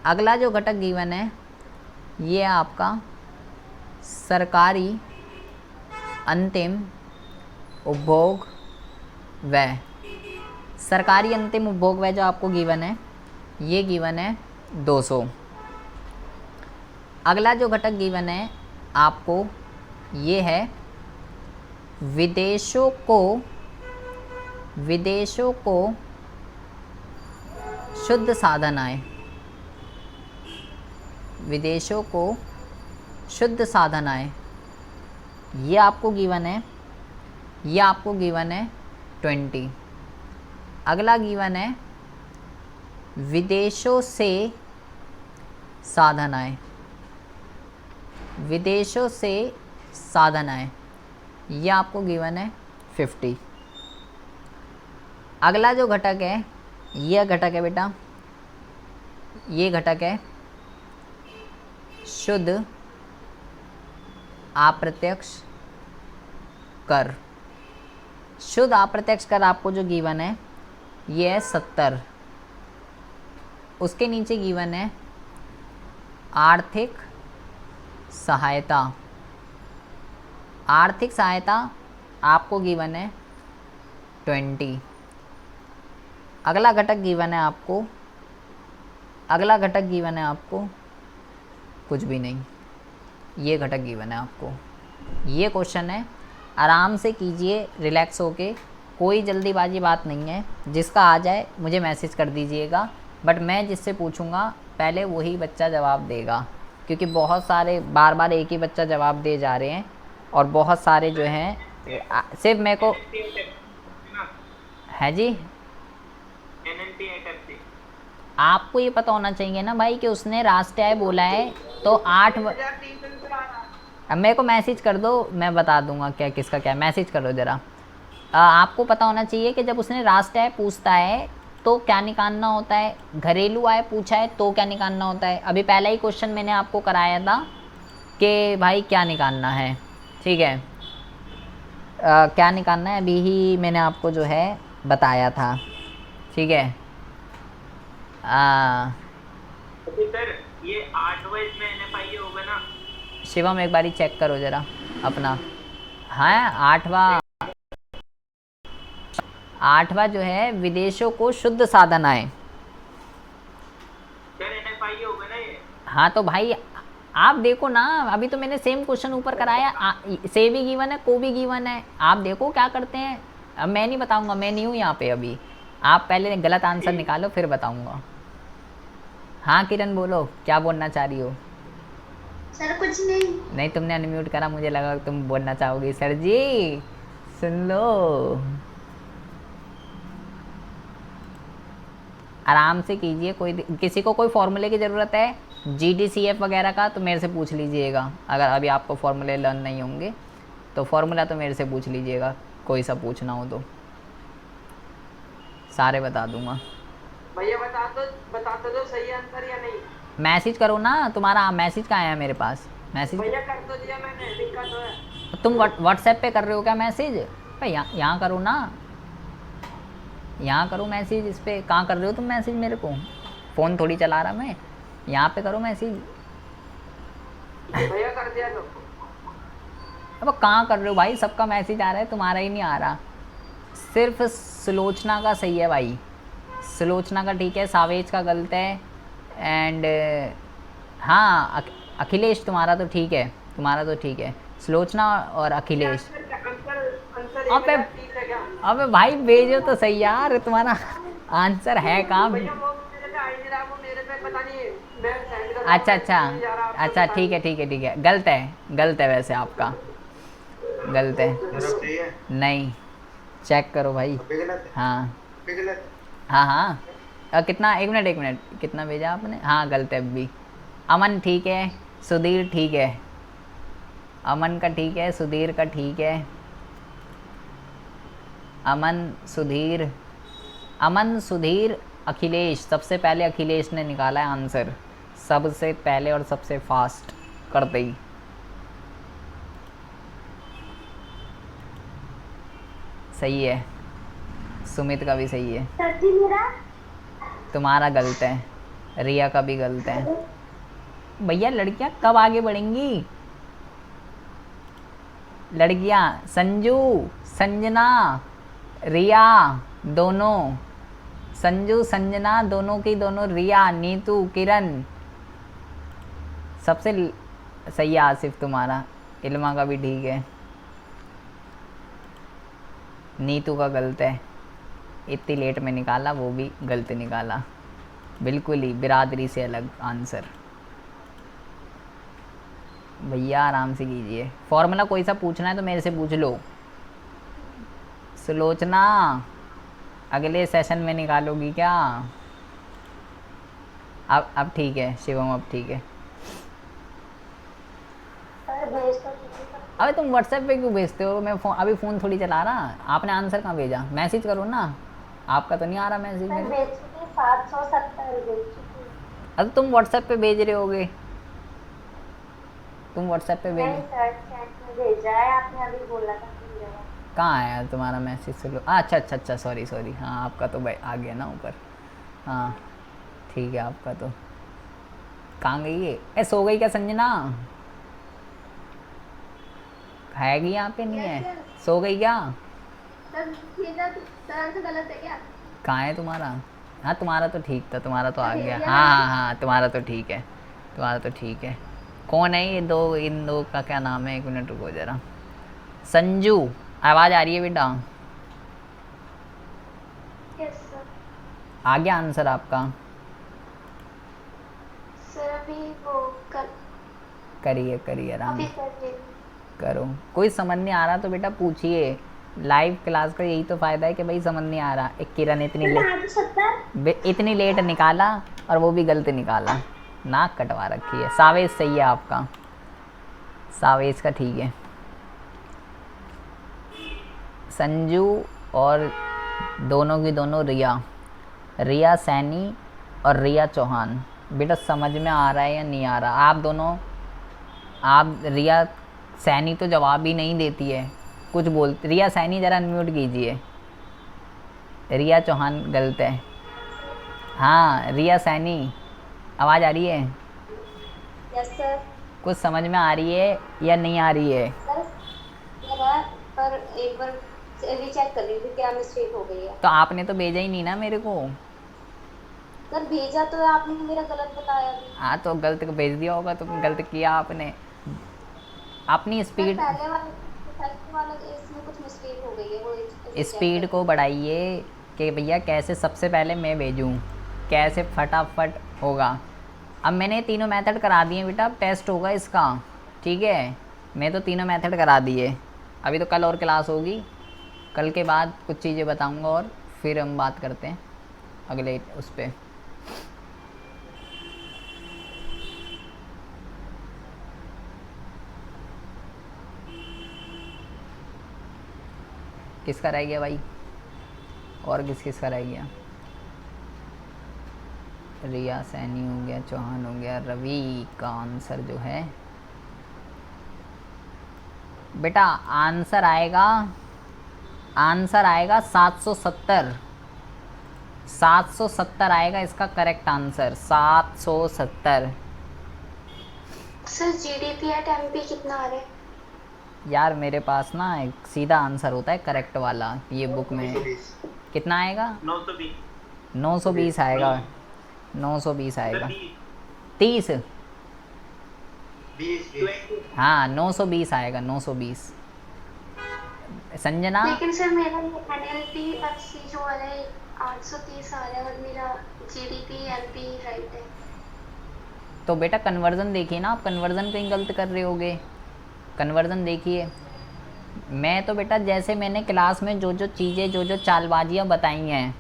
अगला जो घटक गिवन है ये आपका सरकारी अंतिम उपभोग व्यय। सरकारी अंतिम उपभोग व्यय जो आपको गिवन है ये गिवन है 200। अगला जो घटक गिवन है आपको ये है विदेशों को शुद्ध साधन आय। विदेशों को शुद्ध साधन आय ये आपको गिवन है 20। अगला गिवन है विदेशों से साधन आय ये आपको गिवन है 50। अगला जो घटक है ये घटक है बेटा, ये घटक है शुद्ध अप्रत्यक्ष कर। शुद्ध अप्रत्यक्ष कर आपको जो गिवन है ये है 70। उसके नीचे गिवन है आर्थिक सहायता। आर्थिक सहायता आपको गिवन है 20। अगला घटक गिवन है आपको कुछ भी नहीं, ये घटक गिवन है आपको। ये क्वेश्चन है, आराम से कीजिए रिलैक्स होके, कोई जल्दीबाजी बात नहीं है। जिसका आ जाए मुझे मैसेज कर दीजिएगा, बट मैं जिससे पूछूंगा पहले वही बच्चा जवाब देगा, क्योंकि बहुत सारे बार बार एक ही बच्चा जवाब दे जा रहे हैं और बहुत सारे जो हैं सिर्फ मेरे को है जी। आपको ये पता होना चाहिए ना भाई कि उसने राष्ट्रीय आय बोला है तो 8। अब मेरे को मैसेज कर दो, मैं बता दूंगा क्या किसका क्या। मैसेज करो ज़रा। आपको पता होना चाहिए कि जब उसने राष्ट्रीय आय पूछता है तो क्या निकालना होता है, घरेलू आय पूछा है तो क्या निकालना होता है। अभी पहला ही क्वेश्चन मैंने आपको कराया था कि भाई क्या निकालना है, ठीक है। क्या निकालना है अभी ही मैंने आपको जो है बताया था, ठीक है। सर ये 8वां इसमें NFI होगा ना? शिवम एक बारी चेक करो ज़रा अपना। हाँ 8वां जो है विदेशों को शुद्ध साधन आय। सर NFI होगा ना ये? हाँ तो भाई आप देखो ना, अभी तो मैंने सेम क्वेश्चन ऊपर कराया, से भी गिवन है, को भी गिवन है। आप देखो क्या करते हैं। अब मैं नहीं बताऊंगा, मैं नहीं हूँ यहाँ पे अभी। आप पहले गलत आंसर निकालो फिर बताऊंगा। हाँ किरण बोलो, क्या बोलना चाह रही हो? सर कुछ नहीं। नहीं, तुमने अनम्यूट करा, मुझे लगा कि तुम बोलना चाहोगी। सर जी सुन लो, आराम से कीजिए। किसी को कोई फॉर्मूले की ज़रूरत है GDCF वगैरह का तो मेरे से पूछ लीजिएगा। अगर अभी आपको फॉर्मूले लर्न नहीं होंगे तो फॉर्मूला तो मेरे से पूछ लीजिएगा, कोई सा पूछना हो तो सारे बता दूंगा। भैया बता दो सही आंसर या नहीं। मैसेज करो ना, तुम्हारा मैसेज कहाँ है मेरे पास? मैसेज भैया कर तो दिया मैंने, लिखा तो है। तुम व्हाट्सएप पे कर रहे हो क्या मैसेज? भाई यहाँ करो ना, यहाँ करो मैसेज। इस पर कहाँ कर रहे हो तुम मैसेज मेरे को? फ़ोन थोड़ी चला रहा मैं, यहाँ पे करो मैसेज। भैया कर दिया लो। अब कहाँ कर रहे हो भाई? सबका मैसेज आ रहा है, तुम्हारा ही नहीं आ रहा। सिर्फ सुलोचना का सही है भाई, सुलोचना का ठीक है, सावेज का गलत है। एंड हाँ अखिलेश तुम्हारा तो ठीक है, तुम्हारा तो ठीक है। सुलोचना और अखिलेश। आंसर अबे अबे भाई भेजो तो सही यार, तुम्हारा आंसर है कहाँ? भैया वो मेरे पे आई नहीं रहा, वो मेरे पे पता नहीं मैं सेंड कर रहा हूं, अच्छा अच्छा नहीं जा रहा, आपको अच्छा, पता ठीक है ठीक है ठीक है, गलत है, गलत है वैसे आपका, गलत है। सही है। नहीं, चेक करो भाई। अभी गलत है। हाँ अभी गलत हाँ हाँ। कितना, एक मिनट, कितना भेजा आपने? हाँ गलत है अभी। अमन ठीक है, सुधीर ठीक है, अमन का ठीक है, सुधीर का ठीक है। अमन सुधीर अखिलेश, सबसे पहले अखिलेश ने निकाला है आंसर, सबसे पहले और सबसे फास्ट करते ही। सही है, सुमित का भी सही है, सर जी मेरा तुम्हारा गलत है, रिया का भी गलत है। भैया लड़कियां कब आगे बढ़ेंगी? लड़कियां संजू, संजना, रिया दोनों, संजू संजना दोनों की दोनों, रिया, नीतू, किरण, सबसे सही है आसिफ तुम्हारा। इल्मा का भी ठीक है, नीतू का गलत है, इतनी लेट में निकाला वो भी गलत निकाला, बिल्कुल ही बिरादरी से अलग आंसर। भैया आराम से कीजिए, फॉर्मूला कोई सा पूछना है तो मेरे से पूछ लो। सुलोचना अगले सेशन में निकालोगी क्या? अब ठीक है शिवम, अब ठीक है। सर भेज तो दीजिए सर। अबे तुम व्हाट्सएप पे क्यों भेजते हो? मैं अभी फ़ोन थोड़ी चला रहा। आपने आंसर कहाँ भेजा? मैसेज करो ना, आपका तो नहीं आ रहा मैसेज सर में। भेज चुकी 770 भेज चुकी। अब तुम व्हाट्सएप पे भेज रहे होगे, तुम व्हाट्सएप पे नहीं भेज। सर चैट में भेजा है, आपने अभी बोला था कि भेजा। कहाँ आया तुम्हारा मैसेज? सुनो, अच्छा अच्छा अच्छा, सॉरी सॉरी, हाँ आपका तो भाई आ गया ना ऊपर। हाँ ठीक है, आपका तो कहाँ गई है? ए सो गई क्या संजना? खाएगी यहाँ पे नहीं है, सो गई क्या? सर भेजा तो सर से गलत है क्या? कहाँ है तुम्हारा? हाँ तुम्हारा तो ठीक था, तुम्हारा तो आ गया। हाँ हाँ हाँ तुम्हारा तो ठीक है, तुम्हारा तो ठीक है। कौन है ये दो? इन दो का क्या नाम है? एक मिनट रुको ज़रा। संजू, आवाज़ आ रही है बेटा? Yes sir. आ गया आंसर आपका? सर अभी वो कर करिए करिए आराम अभी कर रही हूँ। करो। कोई समझ नहीं आ रहा तो बेटा पूछिए, लाइव क्लास का यही तो फ़ायदा है कि भाई समझ नहीं आ रहा। एक किरण इतनी लेट निकाला और वो भी गलत निकाला, नाक कटवा रखी है। सावेज सही है आपका, सावेज का ठीक है। संजू और दोनों की दोनों रिया, रिया सैनी और रिया चौहान। बेटा समझ में आ रहा है या नहीं आ रहा? आप दोनों, आप रिया सैनी तो जवाब ही नहीं देती है, कुछ बोल। रिया सैनी ज़रा अनम्यूट कीजिए। रिया चौहान गलत है। हाँ रिया सैनी, आवाज़ आ रही है? Yes sir. कुछ समझ में आ रही है या नहीं आ रही है? सर मेरा पर एक बार रीचेक कर रही थी क्या मिस्टेक हो गई है। तो आपने तो भेजा ही नहीं ना मेरे को। सर भेजा तो है आपने, मेरा गलत बताया भी। हाँ तो गलत भेज दिया होगा, तो गलत किया आपने। अपनी स्पीड, पहले वाला इसमें कुछ मिस्टेक हो गई है, वो स्पीड को बढ़ाइए कि भैया कैसे सबसे पहले मैं भेजूँ, कैसे फटाफट होगा। अब मैंने तीनों मेथड करा दिए बेटा, अब टेस्ट होगा इसका, ठीक है। मैं तो तीनों मेथड करा दिए। अभी तो कल और क्लास होगी, कल के बाद कुछ चीज़ें बताऊंगा और फिर हम बात करते हैं अगले उस पर। किसका रह गया भाई, और किसका रह गया? रिया सैनी हो गया, चौहान हो गया, रवि का आंसर जो है बेटा आंसर आएगा 770। 770 आएगा इसका correct answer, 770। Sir GDP at MP कितना आ रहा है? यार मेरे पास ना एक सीधा आंसर होता है करेक्ट वाला, ये बुक में कितना आएगा? 920। 920 आएगा, 920 आएगा। 30 हाँ 920 आएगा, 920। संजना लेकिन सर मेरा एनएलपी एफसी जो आ रहा है 830 आ रहा है और मेरा जीडीपी एमपी राइट है। तो बेटा कन्वर्जन देखिए ना, आप कन्वर्जन कहीं गलत कर रहे होगे। कन्वर्जन देखिए, मैं तो बेटा जैसे मैंने क्लास में जो जो चीज़ें जो जो चालबाजियाँ बताई हैं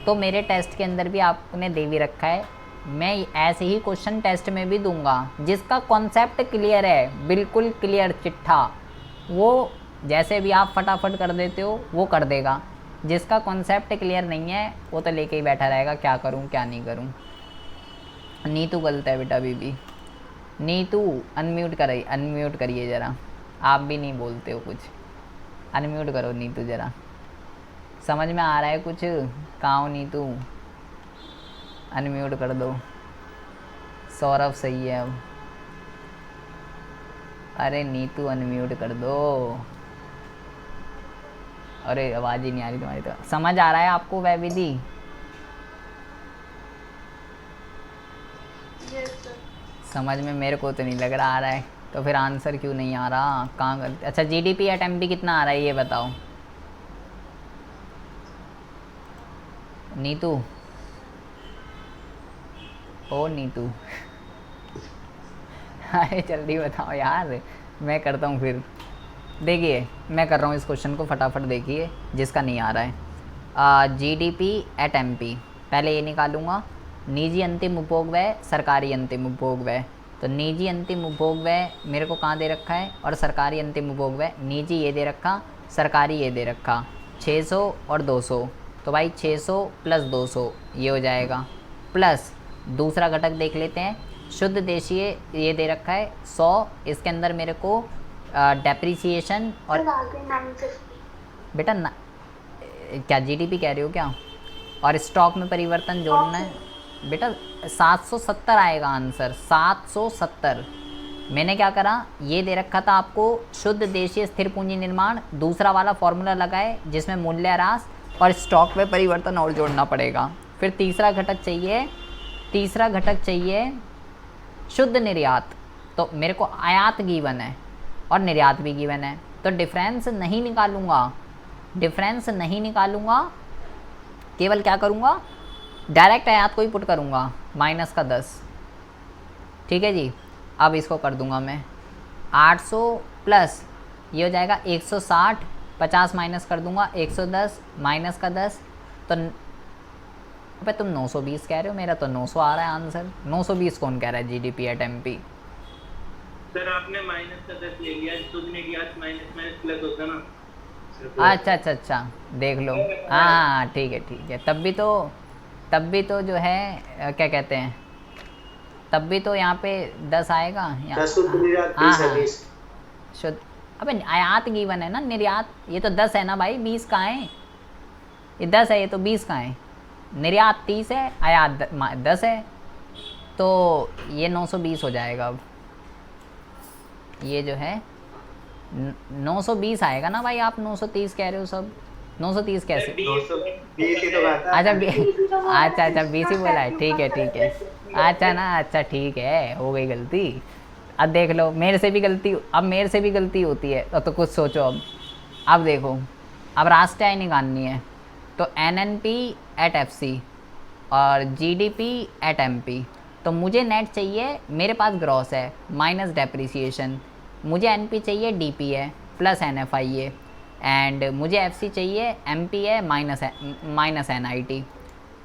तो मेरे टेस्ट के अंदर भी आपने दे भी रखा है। मैं ऐसे ही क्वेश्चन टेस्ट में भी दूंगा, जिसका कॉन्सेप्ट क्लियर है, बिल्कुल क्लियर चिट्ठा, वो जैसे भी आप फटाफट कर देते हो वो कर देगा। जिसका कॉन्सेप्ट क्लियर नहीं है वो तो लेके ही बैठा रहेगा, क्या करूं क्या नहीं करूं। नीतू गलत है बेटा बीबी। नीतू अनम्यूट करिए ज़रा, आप भी नहीं बोलते हो कुछ, अनम्यूट करो नीतू ज़रा। समझ में आ रहा है कुछ? कहाँ हो नीतू? अनम्यूट कर दो। सौरभ सही है अब। अरे नीतू अनम्यूट कर दो। अरे आवाज़ ही नहीं आ रही तुम्हारी। तो समझ आ रहा है आपको वह विधि? समझ में मेरे को तो नहीं लग रहा आ रहा है, तो फिर आंसर क्यों नहीं आ रहा? कहाँ गलती? अच्छा जीडीपी एट एमपी कितना आ रहा है ये बताओ नीतू। ओ नीतू अरे जल्दी बताओ यार, मैं करता हूँ फिर। देखिए मैं कर रहा हूँ इस क्वेश्चन को, फटाफट देखिए जिसका नहीं आ रहा है। जीडीपी एट एमपी पहले ये निकालूंगा, निजी अंतिम उपभोग व्यय, सरकारी अंतिम उपभोग व्यय। तो निजी अंतिम उपभोग व्यय मेरे को कहाँ दे रखा है, और सरकारी अंतिम उपभोग व्यय, निजी ये दे रखा, सरकारी ये दे रखा, 600 और 200। तो भाई 600 प्लस 200 ये हो जाएगा, प्लस दूसरा घटक देख लेते हैं, शुद्ध देशीय ये दे रखा है 100, इसके अंदर मेरे को डेप्रिसिएशन और बेटा ना, क्या जीडीपी कह रहे हो क्या? और स्टॉक में परिवर्तन जोड़ना है बेटा। 770 आएगा आंसर, 770। मैंने क्या करा, ये दे रखा था आपको शुद्ध देशीय स्थिर पूंजी निर्माण, दूसरा वाला फॉर्मूला लगाए जिसमें मूल्यह्रास और स्टॉक में परिवर्तन और जोड़ना पड़ेगा। फिर तीसरा घटक चाहिए शुद्ध निर्यात। तो मेरे को आयात गिवन है और निर्यात भी गिवन है, तो डिफरेंस नहीं निकालूंगा, केवल क्या करूँगा, डायरेक्ट आयात को ही पुट करूँगा, माइनस का 10। ठीक है जी। अब इसको कर दूंगा मैं 800 प्लस ये हो जाएगा 160, 50 माइनस कर दूंगा 110 माइनस का 10। तो अबे तुम 920 कह रहे हो, मेरा तो 900 आ रहा है आंसर। 920 कौन कह रहा है जीडीपी एट एमपी? सर आपने माइनस का 10 ले लिया, शुद्ध निर्यात माइनस प्लस होता ना। अच्छा देख लो। हाँ ठीक है। तब भी तो जो है क्या कहते हैं, तब भी तो यहाँ पे 10 आएगा। हाँ शुद्ध, अबे आयात गिवन है ना, निर्यात ये तो 10 है ना भाई, 20 कहाँ है? ये 10 है, ये तो 20 कहाँ है? निर्यात 30 है, आयात 10 है, तो ये 920 हो जाएगा। अब ये जो है 920 आएगा ना भाई, आप 930 कह रहे हो सब। 930 कैसे? 20 ही तो बात है। अच्छा 20 ही बोला है, ठीक है। अच्छा ना, अच्छा ठीक है, हो गई गलती। अब देख लो, मेरे से भी गलती होती है, तो कुछ सोचो। अब देखो, अब राष्ट्रीय आय निकालनी है, तो एनएनपी एट एफसी और जीडीपी एट एमपी। तो मुझे नेट चाहिए, मेरे पास ग्रॉस है माइनस डेप्रिसिएशन, मुझे एनपी चाहिए डीपी है प्लस एनएफआई है, एंड मुझे एफसी चाहिए एमपी है माइनस एनआईटी।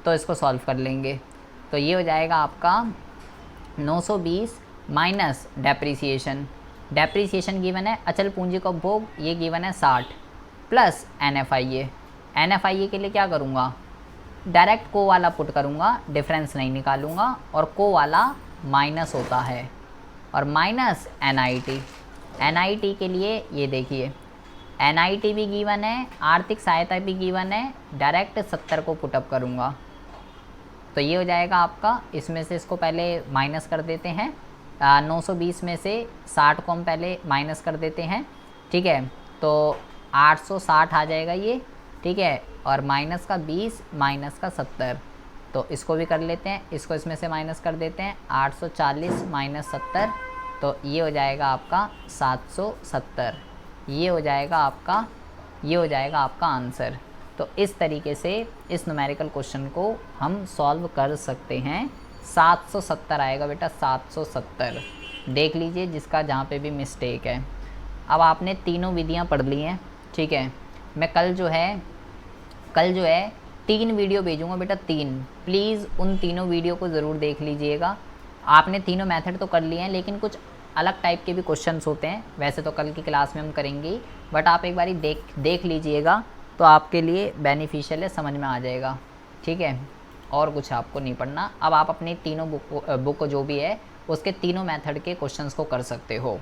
तो इसको सॉल्व कर लेंगे। तो ये हो जाएगा आपका 920 माइनस डेप्रिसिएशन, डेप्रिसिएशन गिवन है, अचल पूंजी का उपभोग ये गिवन है 60 प्लस एनएफआईए। एनएफआईए के लिए क्या करूँगा, डायरेक्ट को वाला पुट करूँगा, डिफरेंस नहीं निकालूंगा, और को वाला माइनस होता है, और माइनस एनआईटी। एनआईटी के लिए ये देखिए एनआईटी भी गिवन है, आर्थिक सहायता भी गिवन है, डायरेक्ट 70 को पुटअप करूँगा। तो ये हो जाएगा आपका, इसमें से इसको पहले माइनस कर देते हैं, 920 में से 60 को हम पहले माइनस कर देते हैं, ठीक है। तो 860 आ जाएगा ये, ठीक है, और माइनस का 20 माइनस का 70, तो इसको भी कर लेते हैं, इसको इसमें से माइनस कर देते हैं, 840 माइनस 70, तो ये हो जाएगा आपका 770। ये हो जाएगा आपका आंसर। तो इस तरीके से इस न्यूमेरिकल क्वेश्चन को हम सॉल्व कर सकते हैं। 770 आएगा बेटा, 770 देख लीजिए जिसका जहाँ पे भी मिस्टेक है। अब आपने तीनों विधियाँ पढ़ ली हैं, ठीक है। मैं कल जो है 3 वीडियो भेजूँगा बेटा, 3, प्लीज़ उन तीनों वीडियो को ज़रूर देख लीजिएगा। आपने तीनों मेथड तो कर लिए हैं, लेकिन कुछ अलग टाइप के भी क्वेश्चंस होते हैं, वैसे तो कल की क्लास में हम करेंगे, बट आप एक बारी देख लीजिएगा तो आपके लिए बेनिफिशियल है, समझ में आ जाएगा, ठीक है। और कुछ आपको नहीं पढ़ना। अब आप अपनी तीनों बुक जो भी है उसके तीनों मेथड के क्वेश्चंस को कर सकते हो।